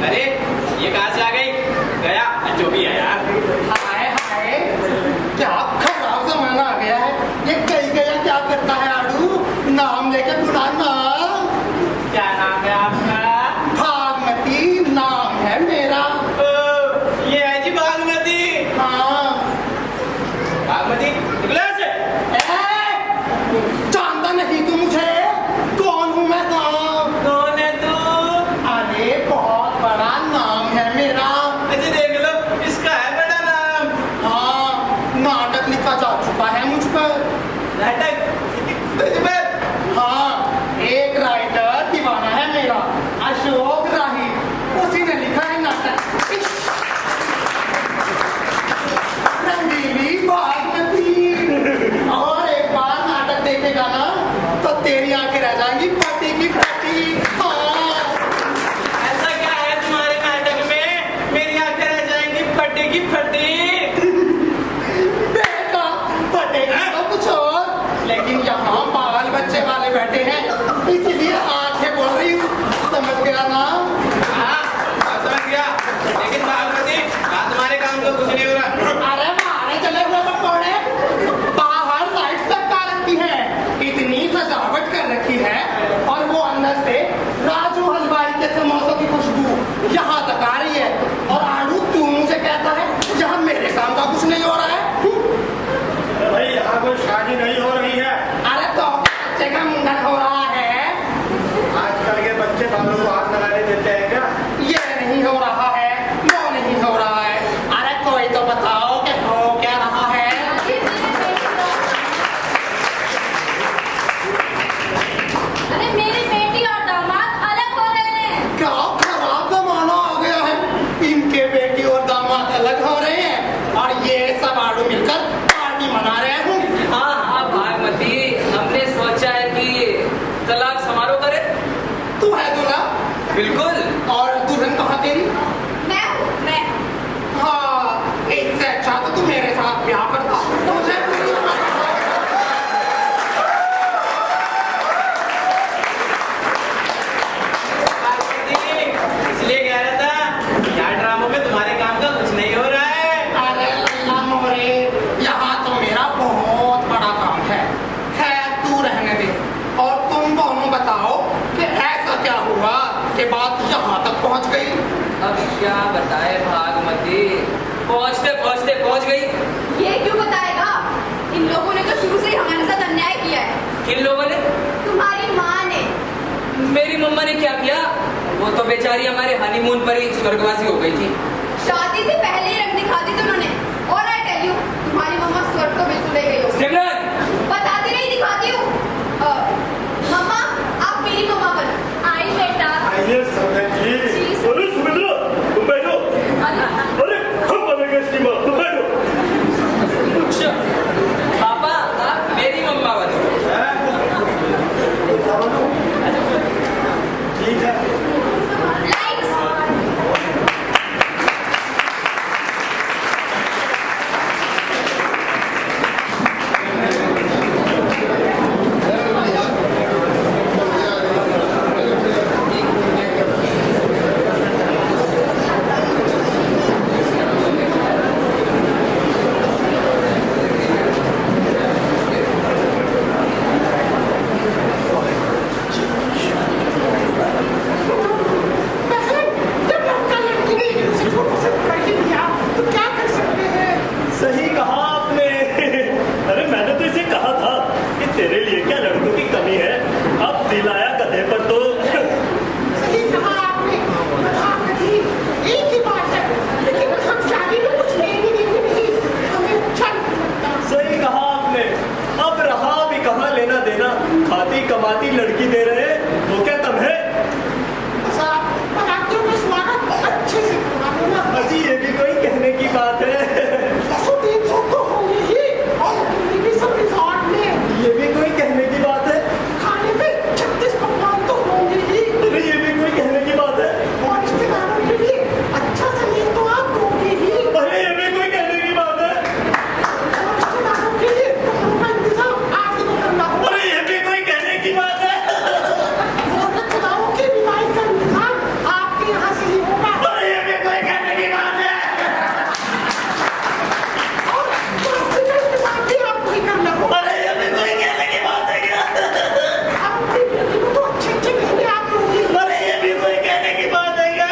अरे ये कहाँ से आ गई? गया जो भी है यार। हाय हाय, क्या खराब जमाना आ गया है। ये कहीं गया क्या करता है आड़ू? नाम लेके बुलाना। क्या नाम है आपका? भागमती नाम है मेरा। ये है जी बागमती। हाँ। बागमती निकले से। जानता नहीं तू मुझे? कौन हूँ मैं? कौन है तू? अरे बहुत बड़ा नाम है मेरा। अच्छा देख लो, इसका है बड़ा नाम। हाँ, नाटक लिखा जा चुका है मुझ पर। क्या बताए भागमती, पहुंचते पहुंचते पहुंच गई। ये क्यों बताएगा? इन लोगों ने तो शुरू से ही हमारे साथ अन्याय किया है। किन लोगों ने? तुम्हारी माँ ने। मेरी मम्मा ने क्या किया? वो तो बेचारी हमारे हनीमून पर ही स्वर्गवासी हो गई थी। शादी से पहले ही रंग दिखा दी थी उन्होंने। और आई टेल यू, तुम्हारी मम्मा स्वर्ग तो बिल्कुल ले गई हो। सिमरन! बताती नहीं, दिखाती हूँ। मम्मा, आप मेरी मम्मा बनो। आई बेटा। आइए समझ जी। अरे सुमित्रा, तुम बैठो। अरे हम बनेंगे इसकी माँ, तुम बैठो। पापा, आप मेरी मम्मा बनो। ठीक है। लाइट्स। सही कहा आपने। अरे मैंने तो इसे कहा था कि तेरे लिए क्या लड़कों की कमी है, अब दिलाया गधे पर तो। सही कहा आपने। एक ही बात है, लेकिन हम शादी में कुछ लेंगे नहीं, हमें अच्छा नहीं लगता। सही कहा आपने। अब रहा भी कहाँ लेना देना, खाती कमाती लड़की दे रहे, वो क्या कम है? बस आप बनाते हो स्वागत अच्छे से करा देना। अजी ये भी कोई कहने की बात है। 200-300 तो होंगे ही, और तुमने भी सब रिजॉर्ट में। ये भी कोई कहने की बात है। खाने में 36 पकवान तो होंगे ही, अरे ये भी कोई कहने की बात है। और रिश्तेदारों के लिए अच्छा सलीम तो आप दोगे ही, अरे ये भी कोई कहने की बात है। और रिश्तेदारों के लिए कपड़ों का इंतजाम आप ही को करना होगा, अरे ये भी कोई कहने की बात है। और रिश्तेदारों की विदाई का इंतजाम आपके यहाँ से ही होगा, अरे ये भी कोई कहने की बात है। और रास्ते का इंतजाम भी आपको ही करना होगा। अरे ये भी कोई कहने की बात है क्या? अपनी बेटी को तो अच्छे गहने आप दोगे, अरे ये भी कोई कहने की बात है क्या?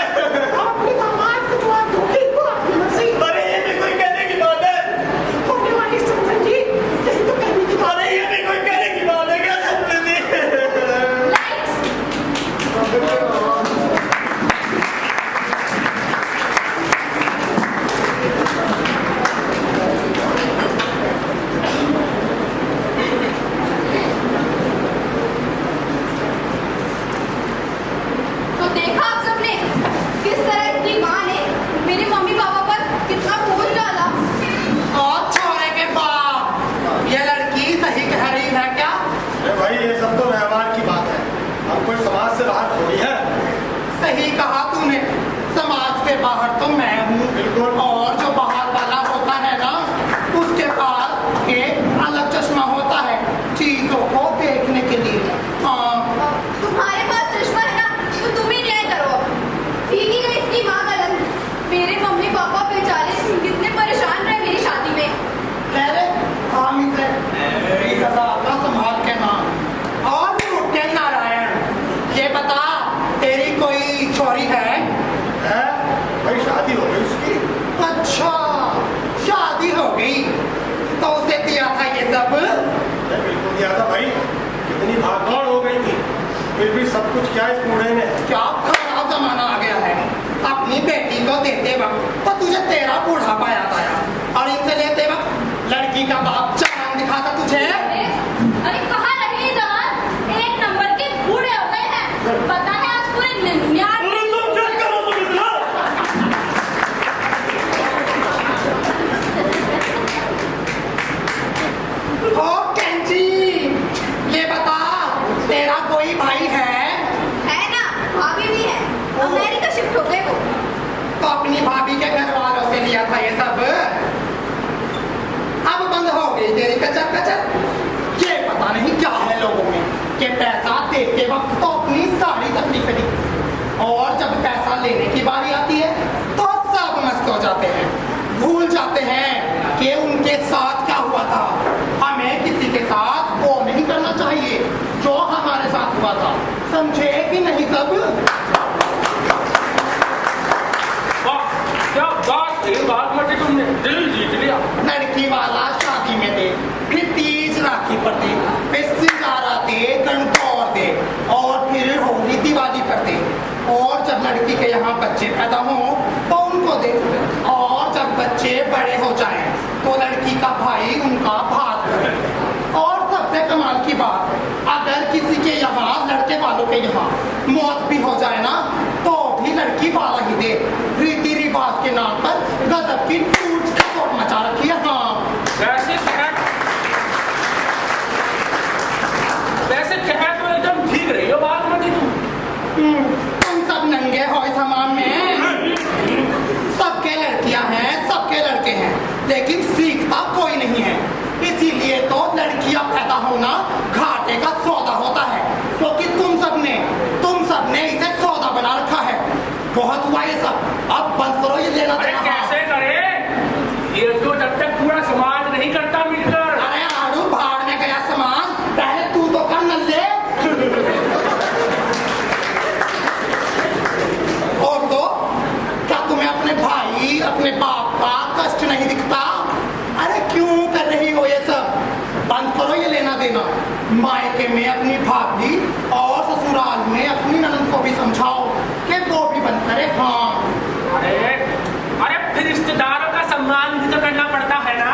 और अपने दामाद को जो आप दोगे वो आपकी मर्जी। अरे ये भी कोई कहने की बात है। होने वाली समझन जी, यही तो कहने की बात अरे ये भी कोई कहने की बात है क्या? समझी? तो देखा आप सबने किस तरह अपनी माँ ने मेरे मम्मी पापा पर कितना बोझ डाला। और छोरे के बाप, ये लड़की सही कह रही है क्या? अरे भाई ये सब तो व्यवहार की बात है, अब कोई समाज से बाहर थोड़ी है। सही कहा तूने, समाज से बाहर तो मैं हूँ बिल्कुल। और जो बाहर वाला होता है ना, उसके पास एक अलग चश्मा होता है चीजों को देखने के लिए। हाँ, तुम्हारे पास चश्मा है ना, तो तुम ही न्याय करो। ठीक ही गई इसकी माँ गलत। मेरे मम्मी पापा बेचारे कितने परेशान रहे मेरी शादी में। ले रे, हम इसे इस हिसाब का संभाल के नाम और उठे नारायण। ये बता, तेरी कोई छोरी है? हैं? भाई शादी हो गई उसकी। अच्छा, शादी हो गई तो उसे दिया था ये सब? अरे बिल्कुल दिया था भाई, कितनी भागदौड़ हो गई थी, फिर भी सब कुछ क्या इस बूढ़े ने। क्या खराब जमाना आ गया है। अपनी बेटी को देते वक्त तो तुझे तेरा बुढ़ापा याद आया, और इनसे लेते वक्त लड़की का बाप चांद दिखाता तुझे। अरे कहाँ रहे ये जवान? एक नंबर के बूढ़े हो गए हैं। पता है आज पूरे निन्यानवे। अरे तुम चुप करो सुमित्रा। ओ कैंची, ये बता, तेरा कोई भाई है? है ना, भाभी भी है, अमेरिका शिफ्ट हो गए वो। तो अपनी भाभी के घर वालों से लिया था ये सब, अब बंद हो गई तेरी कचर कचर। ये पता नहीं क्या है लोगों में कि पैसा देते वक्त तो अपनी सारी तकलीफें दिखती, और जब पैसा लेने की बारी आती है तो सब मस्त हो जाते हैं, भूल जाते हैं कि उनके साथ क्या हुआ था। हमें किसी के साथ वो नहीं करना चाहिए जो हमारे साथ हुआ था, समझे कि नहीं सब? क्या बात है, बागमती तुमने दिल जीत लिया। लड़की वाला शादी में दे, फिर तीज राखी पर दे, फिर सिंगारा दे, गणगौर दे, और फिर होली दिवाली पर दे। और जब लड़की के यहाँ बच्चे पैदा हों तो उनको दे, और जब बच्चे बड़े हो जाएं तो लड़की का भाई उनका भाग करे। और सबसे कमाल की बात, अगर किसी के यहाँ लड़के वालों के यहाँ मौत भी हो जाए ना तो भी लड़की वाला ही दे। रीति रिवाज के नाम पर गजब की टूट खसोट मचा रखी है। हाँ, वैसे कह तो एकदम ठीक रही हो बागमती तुम सब नंगे हो इस हमाम में। सबके लड़कियां हैं, सबके लड़के हैं, लेकिन सीखता कोई नहीं है। इसीलिए तो लड़कियां पैदा होना घाटे का सौदा होता है, क्योंकि तुम सबने इसे सौदा बना रखा है। बहुत हुआ ये सब, अब बंद करो ये लेना देना। कैसे करे, ये तो जब तक पूरा समाज नहीं करता मिलकर। अरे आड़ू भाड़ में गया समाज, पहले तू तो कर नल्ले। और तो क्या तुम्हें अपने भाई अपने बाप का कष्ट नहीं दिखता? अरे क्यों कर रही हो ये सब? बंद करो ये लेना देना। मायके में अपनी भाभी और ससुराल में अपनी ननद को भी समझाओ कि वो भी बंद करे। हाँ, अरे फिर रिश्तेदारों का सम्मान भी तो करना पड़ता है ना।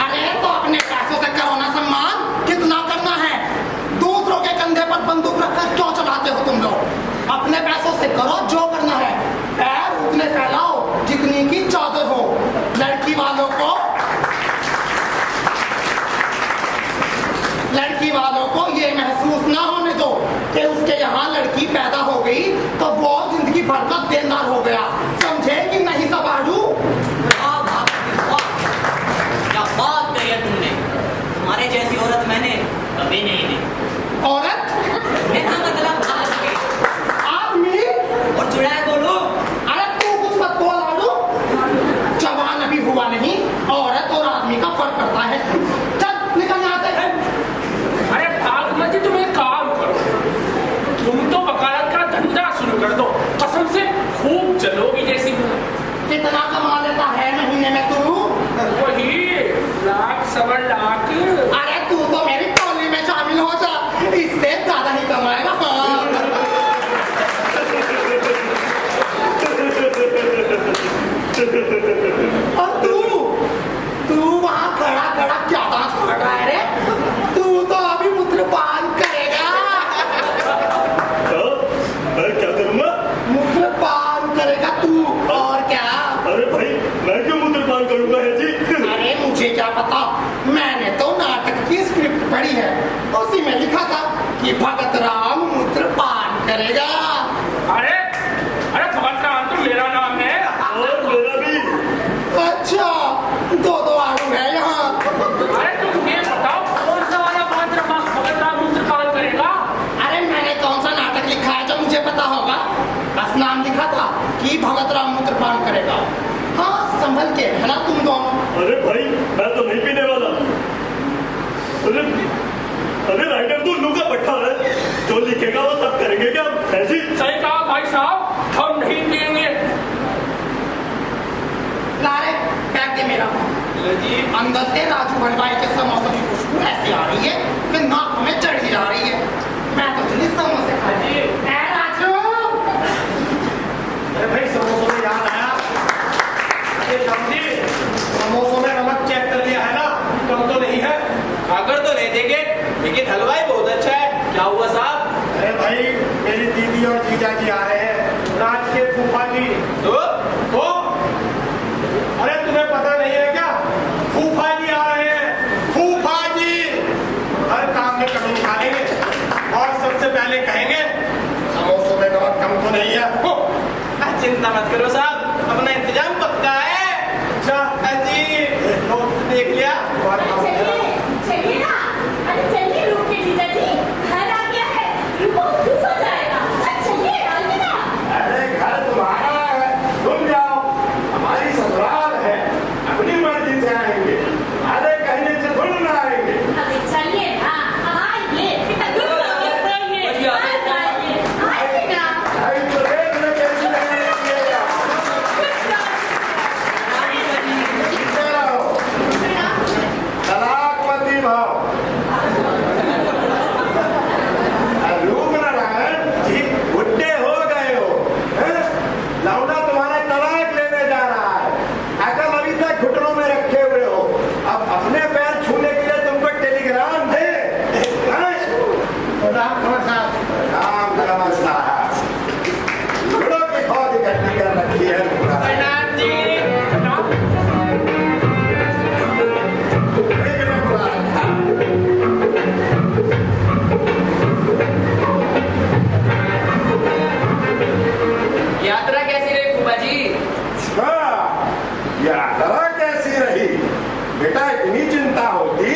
अरे तो अपने पैसों से करो ना सम्मान, कितना करना है? दूसरों के कंधे पर बंदूक रखकर क्यों चलाते हो तुम लोग? अपने पैसों से करो जो करना है, पैर उतने फैलाओ जितनी की चादर हो। लड़की वालों को ये महसूस ना होने दो कि उसके यहाँ लड़की पैदा हो गई तो वो जिंदगी भर का देनदार हो गया। समझे कि नहीं सब आड़ू? क्या बात कही है तुमने, तुम्हारे जैसी औरत मैंने कभी नहीं दी। औरत? मेरा मतलब आदमी? और चुड़ैल बोलो। अरे तू कुछ मत बोल आड़ू, जवान अभी हुआ नहीं, औरत और आदमी का फर्क करता है। चल निकल यहाँ से। अरे बागमती तुम एक काम करो, तुम तो वकालत का धंधा शुरू कर दो, कसम से खूब चलोगी जैसी। कितना कमा लेता है महीने में तू? वही लाख सवा लाख। अरे तू तो मेरी टोली में शामिल हो जा, इससे ज्यादा ही कमाएगा। और तू वहाँ खड़ा खड़ा क्या बात कर रहा है रे? तू तो अभी मूत्रपान करेगा। मैं क्या करूँगा? मूत्रपान करेगा तू, और क्या? अरे भाई मैं क्यों मूत्रपान करूँगा है जी? अरे मुझे क्या पता, मैंने तो नाटक की स्क्रिप्ट पढ़ी है, उसी में लिखा था कि भगत राम मूत्रपान करेगा। अरे अरे भगत राम तो मेरा नाम है। और मेरा भी। अच्छा, दो आड़ू है यहाँ। अरे तुम ये बताओ कौन सा वाला भगत राम मूत्रपान करेगा? अरे मैंने कौन सा नाटक लिखा है जो मुझे पता होगा? बस नाम लिखा था कि भगत राम मूत्रपान करेगा। हाँ, संभल के है ना तुम दोनों। अरे भाई मैं तो नहीं पीने वाला। अरे राइटर तो उल्लू का पट्टा है, जो लिखेगा वो सब करेंगे क्या है जी? सही कहा भाई साहब, हम नहीं पिएंगे। लारे बैग दे मेरा। जी अंदर से राजू भरवाई के समोसे की खुशबू ऐसी आ रही है कि नाक में चढ़ी जा रही है। मैं तो चली समोसे खा रही। ए राजू! अरे भाई समोसों में याद आया, अरे समझी समोसों में नमक चेक कर लिया है ना, कम तो नहीं है? अगर तो नहीं देंगे, लेकिन हलवाई बहुत अच्छा है। क्या हुआ साहब? अरे भाई मेरी दीदी और जीजा जी आ रहे हैं, राज के फूफा जी। तो अरे तुम्हें पता नहीं है क्या, फूफा जी आ रहे हैं, फूफा जी। हर काम में कमी निकालेंगे और सबसे पहले कहेंगे समोसों में नमक कम तो नहीं है। चिंता मत करो साहब, अपना इंतजाम पक्का है। अच्छा जी देख लिया। चलिए ना, अरे चलिए रुक के जीजा जी, घर आ गया है, रुको खुश हो जाएगा। चलिए आइए ना। अरे घर तुम्हारा है, तुम जाओ, हमारी ससुराल है, अपनी मर्जी से आएंगे, अरे कहने से थोड़ी ना आएंगे। अरे चलिए ना, आइए, गुस्सा मत करिए, आइए ना। आई तो देख लो कैसी लगेगा। गुस्सा यात्रा कैसी रही? बेटा इतनी चिंता होती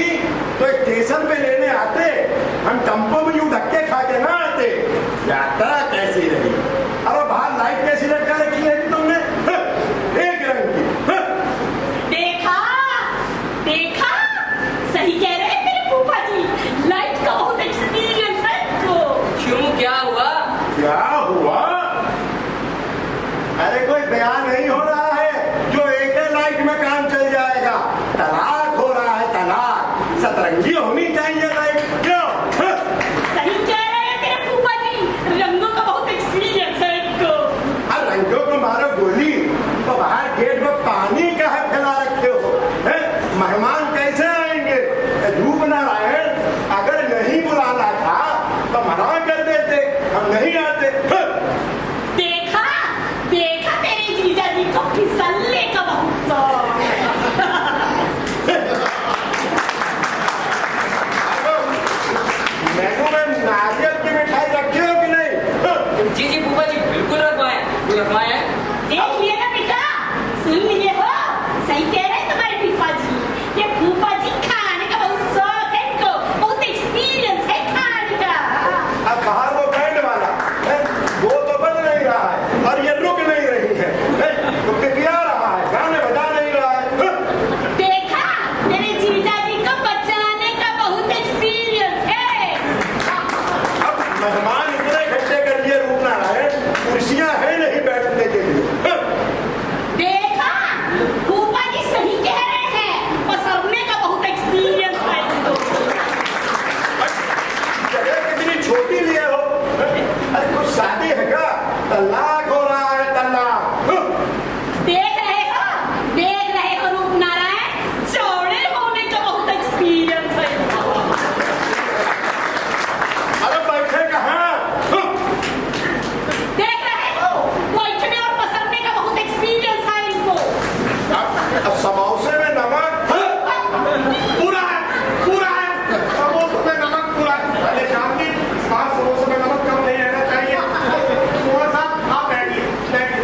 तो स्टेशन पे लेने आते, हम टेम्पो में यूं धक्के खा के ना आते। यात्रा कैसी रही? अरे बाहर लाइट कैसी लटका रखी है तुमने? एक रंग की। देखा देखा, सही कह रहे हैं मेरे फूफा जी, लाइट का बहुत एक्सपीरियंस है इनको। क्यों, क्या हुआ? क्या हुआ? अरे कोई बयान नहीं हो रहा है जो एक ही लाइट में काम चल जाएगा। तलाक हो रहा है, तलाक। सतरंगी होनी चाहिए लाइट। क्यों? सही कह रहे हैं मेरे फूफा जी, रंगों का बहुत एक्सपीरियंस है इनको। अब रंगों को मारो गोली तो बाहर गेट में पानी का है फैला रखे हो हैं? मेहमान कैसे आएंगे? रूप नारायण अगर नहीं बुलाना था तो मना कर देते, हम नहीं आते। देखा देखा, तेरे जीजा जी को फिसलने का बहुत शौक है। मेनू में नारियल की मिठाई रखी हो कि नहीं? जी जी फूफा जी, बिल्कुल रखवाए रखवाए। देख लिए ना बेटा, सुन लिए हो, सही कह रहे हैं तुम्हारे फूफा जी। ये फूफा जी खाने का बहुत शौक है इनको, बहुत एक्सपीरियंस है खाने का। अब बाहर वो बैंड वाला है, वो तो बज नहीं रहा है और ये रुक नहीं रही है, तो पिया रहा है, गाने बजा नहीं रहा है। देखा, तेरे जीजा जी को बचाने का बहुत एक्सपीरियंस है। अब मेहमान इतने इकट्ठे कर लिए रूप नारायण, कुर्सियां है नहीं बैठने के लिए। देखा, फूफा जी सही कह रहे हैं, पसरने का बहुत एक्सपीरियंस है इनको। जगह कितनी छोटी लिए हो? अरे कुछ शादी है क्या? तलाक हो रहा है, तलाक। देख रहे हो रूप नारायण, चौड़े होने का बहुत एक्सपीरियंस है इनको। अरे बैठे कहाँ? देख रहे हो, बैठने और पसरने का बहुत एक्सपीरियंस है इनको। अब समोसे में नमक पूरा है, पूरा है। समोसे में नमक पूरा है। अरे शांति, बाहर समोसे में नमक कम नहीं रहना चाहिए। कुंवर साहब आप बैठिए,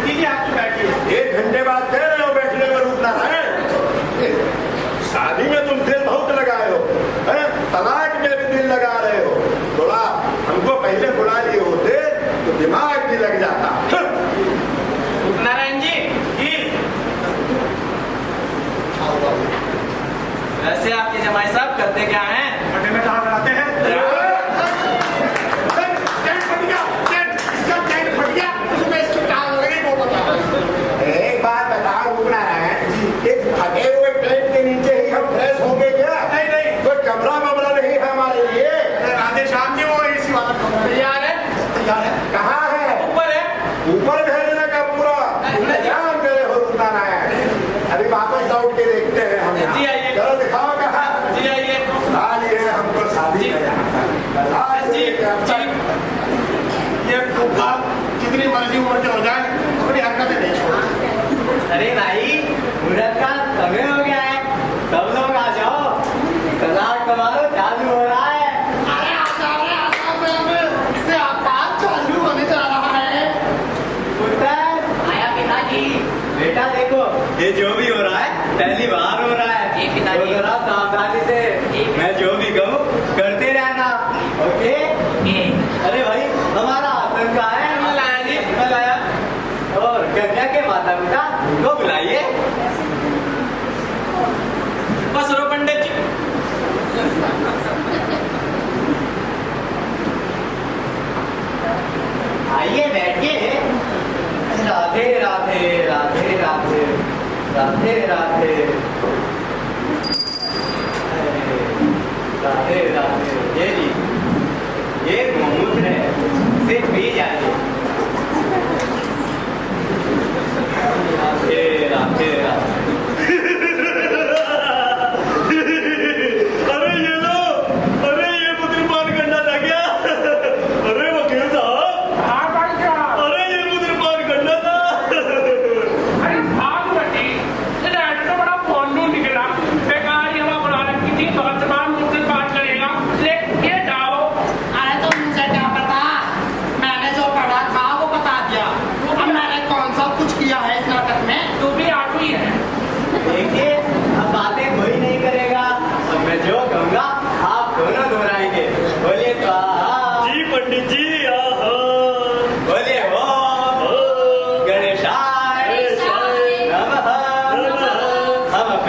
कीजिए, आप बैठिए। 1 घंटे बाद कह रहे हो बैठने में रूप नारायण? शादी में तुम दिल बहुत लगाए हो, हैं? तलाक में भी दिल लगा रहे हो। थोड़ा हमको पहले बुला लिए होते तो दिमाग भी लग जाता। नारायण जी, वैसे आपके जमाई साहब करते क्या हैं? बटे में कहाँ कराते हैं? टेंट फट गया, इसका टेंट फट गया, उसमें इसकी टांग लगी, वो बता। एक बात बताओ रूप नारायण जी, एक फटे हुए टेंट के नीचे ही हम फ्रेश होंगे क्या? नहीं नहीं, कोई कमरा वमरा नहीं है हमारे लिए? अरे राधे श्याम जी, वो इसी वाला कमरा तैयार है? तैयार है। कहाँ है? ऊपर है। ऊपर भेजने का पूरा इंतजाम करे हो रूप नारायण। अभी वापस लौट के देखते हैं हम यहाँ। जी आइए। चलो दिखाओ कहाँ। जी आइए। आज ये हमको शादी में जाना है। जी जी। ये फूफा जितनी मर्जी उम्र के हो जाए, अपनी हरकतें नहीं छोड़ो। अरे भाई, मुहूर्त का समय हो गया है, सब लोग आ जाओ, तलाक समारोह चालू हो रहा है। अरे इससे आपात चालू होने जा रहा है। पुत्र आया पिताजी। बेटा देखो, ये जो भी हो रहा है पहली बार हो रहा है। ये पिताजी। तो जरा सावधानी से मैं जो भी कहूँ करते रहना, ओके? अरे भाई, हमारा आसन कहाँ है? कल आया जी, कल आया। और कन्या के माता पिता को बुलाइए। बस रो पंडित जी। आइए बैठिए। राधे राधे राधे राधे राधे राधे राधे राधे। ये जी, ये गोमूत्र है, इसे पी जाइए। राधे राधे राधे। अरे ये लो, अरे ये मुद्रपान करना था क्या? अरे वकील साहब, हाँ भाई साहब। अरे ये मुद्रपान करना था। अरे भागवती, रेड तो बड़ा फोन निकला, बेकार ही हवा बुला रखी थी, वर्तमान मुद्दत बात करेगा।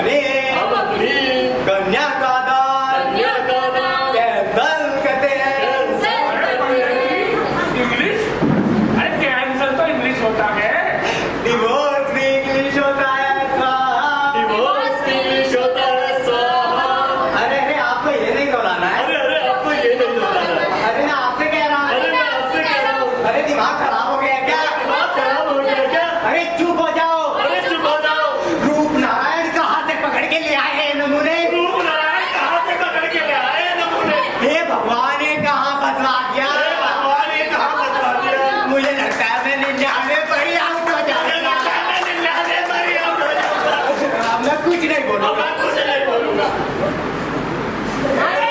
अपने कन्या का दान कैंसल करते हैं। इंग्लिश? अरे कैंसल तो इंग्लिश होता है। डिवोर्स भी इंग्लिश होता है डिवोर्स भी इंग्लिश होता है स्वाहा। अरे अरे आपको ये नहीं दोहराना है। अरे अरे आपको ये नहीं बताना है। अरे मैं आपसे कह रहा हूँ। अरे मैं आपसे कह रहा हूँ। अरे दिमाग खराब हो गया क्या? दिमाग खराब हो गया क्या? अरे चुप हो जाओ। अरे चुप हो जाओ। रूप नारायण कहाँ से पकड़ के ले आए हैं नमूने? रूप नारायण कहाँ से पकड़ के ले आए हैं नमूने? हे भगवान ये कहाँ फंसवा दिया? अरे भगवान ये कहाँ फंसवा दिया? मुझे लगता है मैं 99 पर ही आउट हो मुझे जाऊंगा। लगता है मैं 99 पर ही आउट हो जाऊंगा। अब मैं कुछ नहीं अब बोलूंगा। मैं कुछ नहीं बोलूंगा। अरे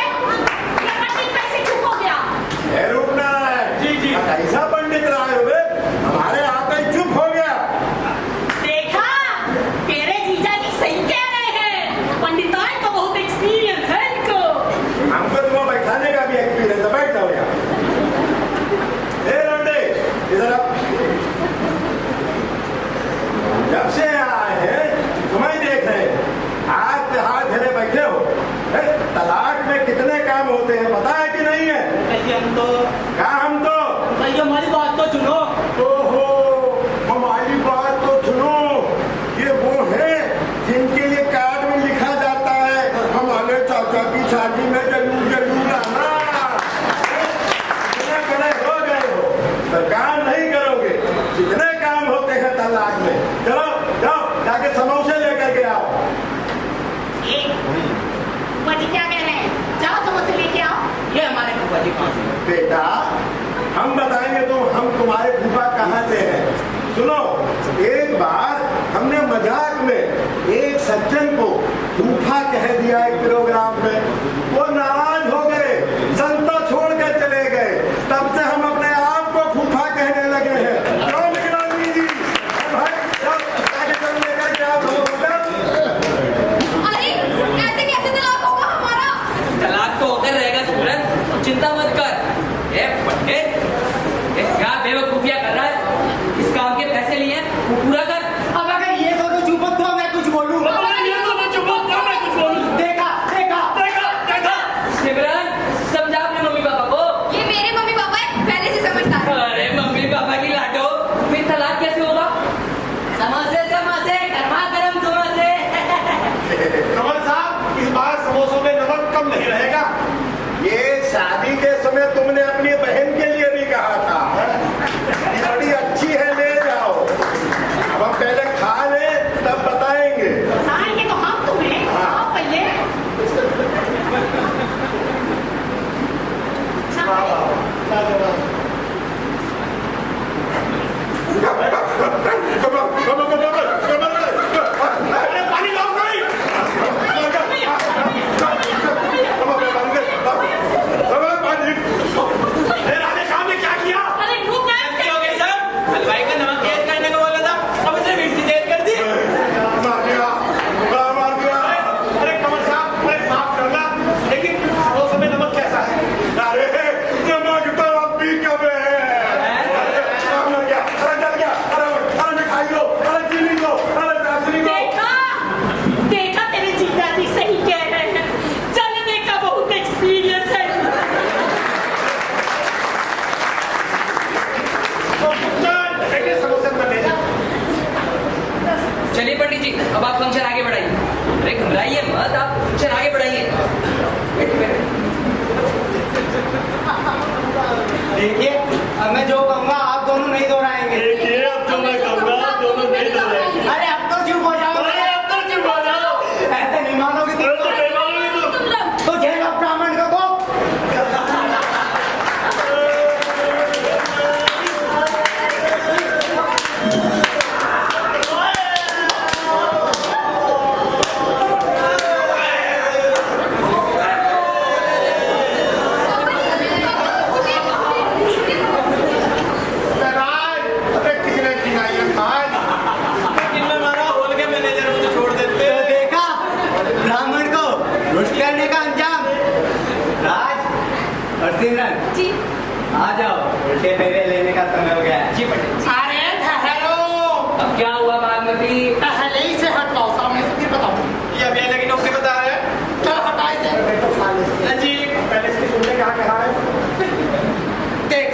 ये पंडित कैसे चुप हो गया? हे रूपनारायण जी, जी। कैसा पंडित रहा है बे? हमारे आते ही चुप हो गया। देखा, तेरे जीजा जी सही कह रहे हैं। पंडिताई का बहुत एक्सपीरियंस है इनको। हमको तुम्हें बैठाने का भी एक्सपीरियंस है, बैठ जाओ यहाँ। हे लौंडे, इधर आओ। जब से आए हैं तुम्हें देख रहे हैं, हाथ पे हाथ धरे बैठे हो। तलाक में कितने काम होते हैं पता है कि नहीं है? हम तो कहा हम तो हमारी बात तो सुनो। ओहो, हमारी बात तो सुनो। ये वो है जिनके लिए कार्ड में लिखा जाता है हमारे चाचा की शादी में जरूर जरूर आना। इतने बड़े हो गए हो तो काम नहीं करोगे। कितने काम होते हैं तलाक में। चलो जाओ जाके समोसे लेकर के आओ। फूफा जी क्या कह रहे हैं? जाओ समोसे लेके आओ। ये हमारे फूफा जी पास है। बेटा हम बताएंगे तो हम तुम्हारे फूफा कहाँ से हैं। सुनो, एक बार हमने मजाक में एक सज्जन को फूफा कह दिया एक प्रोग्राम में। वो नाराज हो गए, जनता छोड़ कर चले गए। तब से हम अपने आप को फूफा कहने लगे हैं। क्यों विक्रांती जी? भाई जाओ, आगे चलो लेकर के आओ समोसे। अरे ऐसे कैसे तलाक होगा हमारा? तलाक तो होकर रहेगा सिमरन, चिंता मत कर। ए पंडित, ये क्या बेवकूफिया कर रहा है? इस काम के पैसे लिए हैं, वो पूरा कर। अब अगर ये दोनों चुप हो तो मैं कुछ बोलूं। ये तो मैं चुप हो तो मैं कुछ बोलूं। देखा देखा देखा देखा। सिमरन समझा अपने मम्मी पापा को। ये मेरे मम्मी पापा है, पहले से समझदार है। अरे मम्मी पापा की लाडो, फिर तलाक कैसे होगा? समोसे समोसे गर्मा गर्म समोसे। कमल साहब, इस बार समोसों में नमक कम नहीं रहेगा। ये शादी के समय तुमने अपनी बहन के लिए भी कहा था। ये बड़ी अच्छी है, ले जाओ। अब हम पहले खा ले तब बताएंगे। बताएंगे तो हम तुम्हें। आओ पहले। अरे पानी लाओ भाई। अरे राधे श्याम ने क्या किया? अरे रुक जा। गलती हो गई सर, हलवाई का नमक तेज करने को बोला था, अब उसने मिर्ची तेज कर दी। अरे कमल साहब, अरे माफ करना, लेकिन समोसों में नमक कैसा है? अरे नमक तो अब भी कम है। अरे मिठाई लो, अरे चीनी लो, अरे चाशनी लो। देखा, देखा तेरे जीजा जी सही कह रहे हैं। चलने का बहुत एक्सपीरियंस है। तो समोसे में ले जा। चलिए पंडित जी, अब आप फंक्शन आगे बढ़ाइए। अरे घबराइए मत, आप फंक्शन आगे बढ़ाइए। बैठिए, बैठिए। देखिए अब मैं जो कहूँगा आप दोनों नहीं दोहराएंगे। देखिए अब जो मैं कहूँगा आप दोनों नहीं दोहराएंगे। अरे अब तो चुप हो जाओ। अरे अब तो चुप हो जाओ। ऐसे नहीं मानोगे ऐसे नहीं मानोगे तुम। तुम लोग तो झेलो ब्राह्मण को।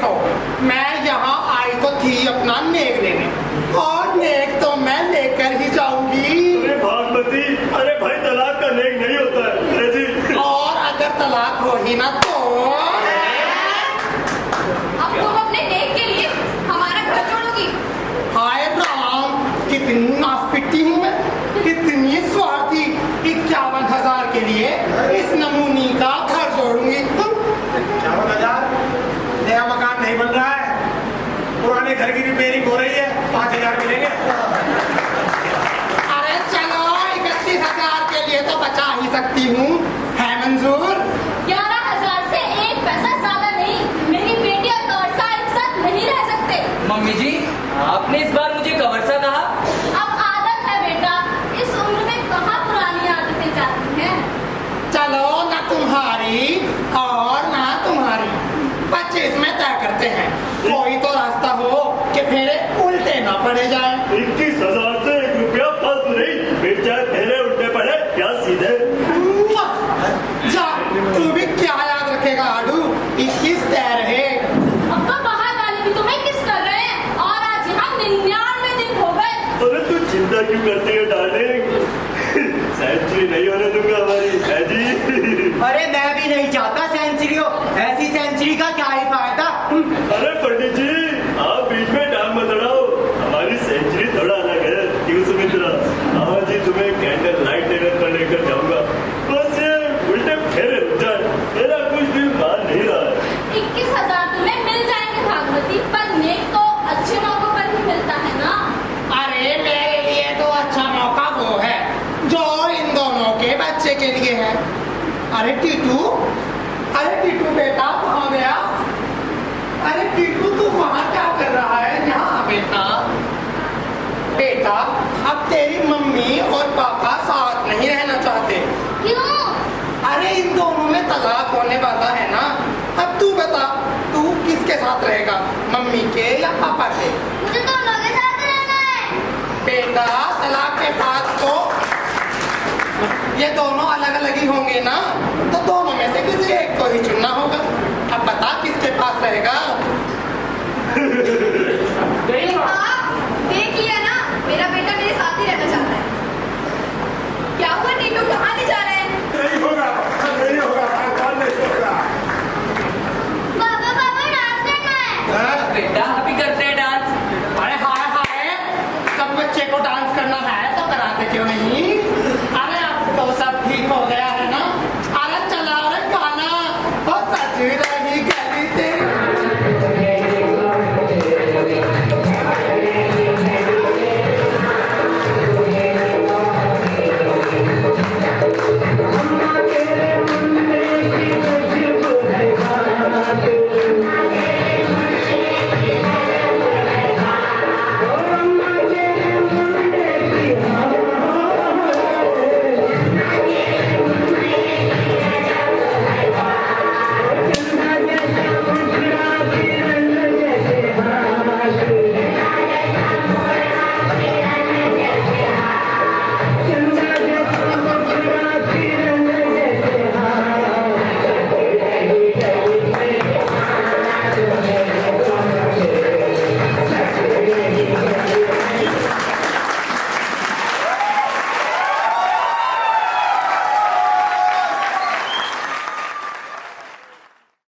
देखो, मैं यहाँ आई तो थी अपना नेक लेने, और नेक तो मैं लेकर ही जाऊंगी। अरे भागवती, अरे भाई तलाक का नेक नहीं होता है। अरे जी, और अगर तलाक हो ही ना तो अब तुम अपने नेक के लिए हमारा घर छोड़ोगी? हाय राम, कितनी नासपिट्टी हूँ मैं, कितनी स्वार्थी। 51,000 के लिए इस नमूनी का घर जोड़ूंगी। 51,000 नया मकान नहीं बन रहा है, पुराने घर की रिपेयरिंग हो रही है, 5,000 मिलेंगे। अरे चलो, 31,000 के लिए तो बचा ही सकती हूँ, है मंजूर? 11,000 से एक पैसा ज्यादा नहीं। मेरी बेटी और कवर्सा एक साथ नहीं रह सकते। मम्मी जी, आपने इस बार मुझे कवर्सा कहा। अब आदत है बेटा, इस उम्र में कहाँ पुरानी आदतें जाती हैं। चलो, ना तुम्हारी और ना तुम्हारी, 25 में तय करते हैं। कोई तो रास्ता हो कि फेरे उल्टे ना पड़े जाए। 21,000 से 1 रुपया फालतू नहीं, फिर चाहे फेरे उल्टे पड़े या सीधे। जा, तू भी क्या याद रखेगा आडू, 21 तय रहे। अब तो बाहर वाले भी तुम्हें किस कर रहे हैं, और आज यहाँ 99 दिन हो गए। अरे तू चिंता क्यों करती है डार्लिंग? सेंचुरी नहीं होने दूंगा हमारी, है जी। अरे मैं भी नहीं चाहता सेंचुरी हो, ऐसी सेंचुरी का क्या ही फायदा। अरे पंडित जी, आप बीच में टांग मत अड़ाओ, हमारी सेंचुरी थोड़ा अलग है। क्यों सुमित्रा? आज ही तुम्हें कैंडल लाइट डिनर पर लेकर जाऊंगा, बस ये उल्टे फेरे रुक जाए, मेरा कुछ दिल मान नहीं रहा है। 21,000 तुम्हें मिल जाएंगे भागवती, पर नेक तो अच्छे मौकों पर ही मिलता है ना। अरे मेरे लिए तो अच्छा मौका वो है जो इन दोनों के बच्चे के लिए है। अरे टीटू, अरे टीटू बेटा, कहाँ गया? अरे टीटू, तू वहाँ क्या कर रहा है? यहाँ बेटा। बेटा, अब तेरी मम्मी और पापा साथ नहीं रहना चाहते। क्यों? अरे इन दोनों में तलाक होने वाला है ना। अब तू बता, तू किसके साथ रहेगा, मम्मी के या पापा के? मुझे दोनों के साथ रहना है। बेटा, तलाक के बाद तो ये दोनों अलग अलग ही होंगे ना, तो दोनों में से किसी एक को ही चुनना होगा। अब बता किसके पास रहेगा? हाँ, देख लिया ना, मेरा बेटा मेरे साथ ही रहना चाहता है। क्या हुआ नीटू, कहाँ ले जा रहे हैं? नहीं होगा, नहीं होगा, बात नहीं होगा। पापा पापा डांस करना है। बेटा अभी करते हैं डांस। अरे हाय हाय, सब बच्चे को डांस करना है तो कराते क्यों नहीं? अरे अब तो सब ठीक हो गया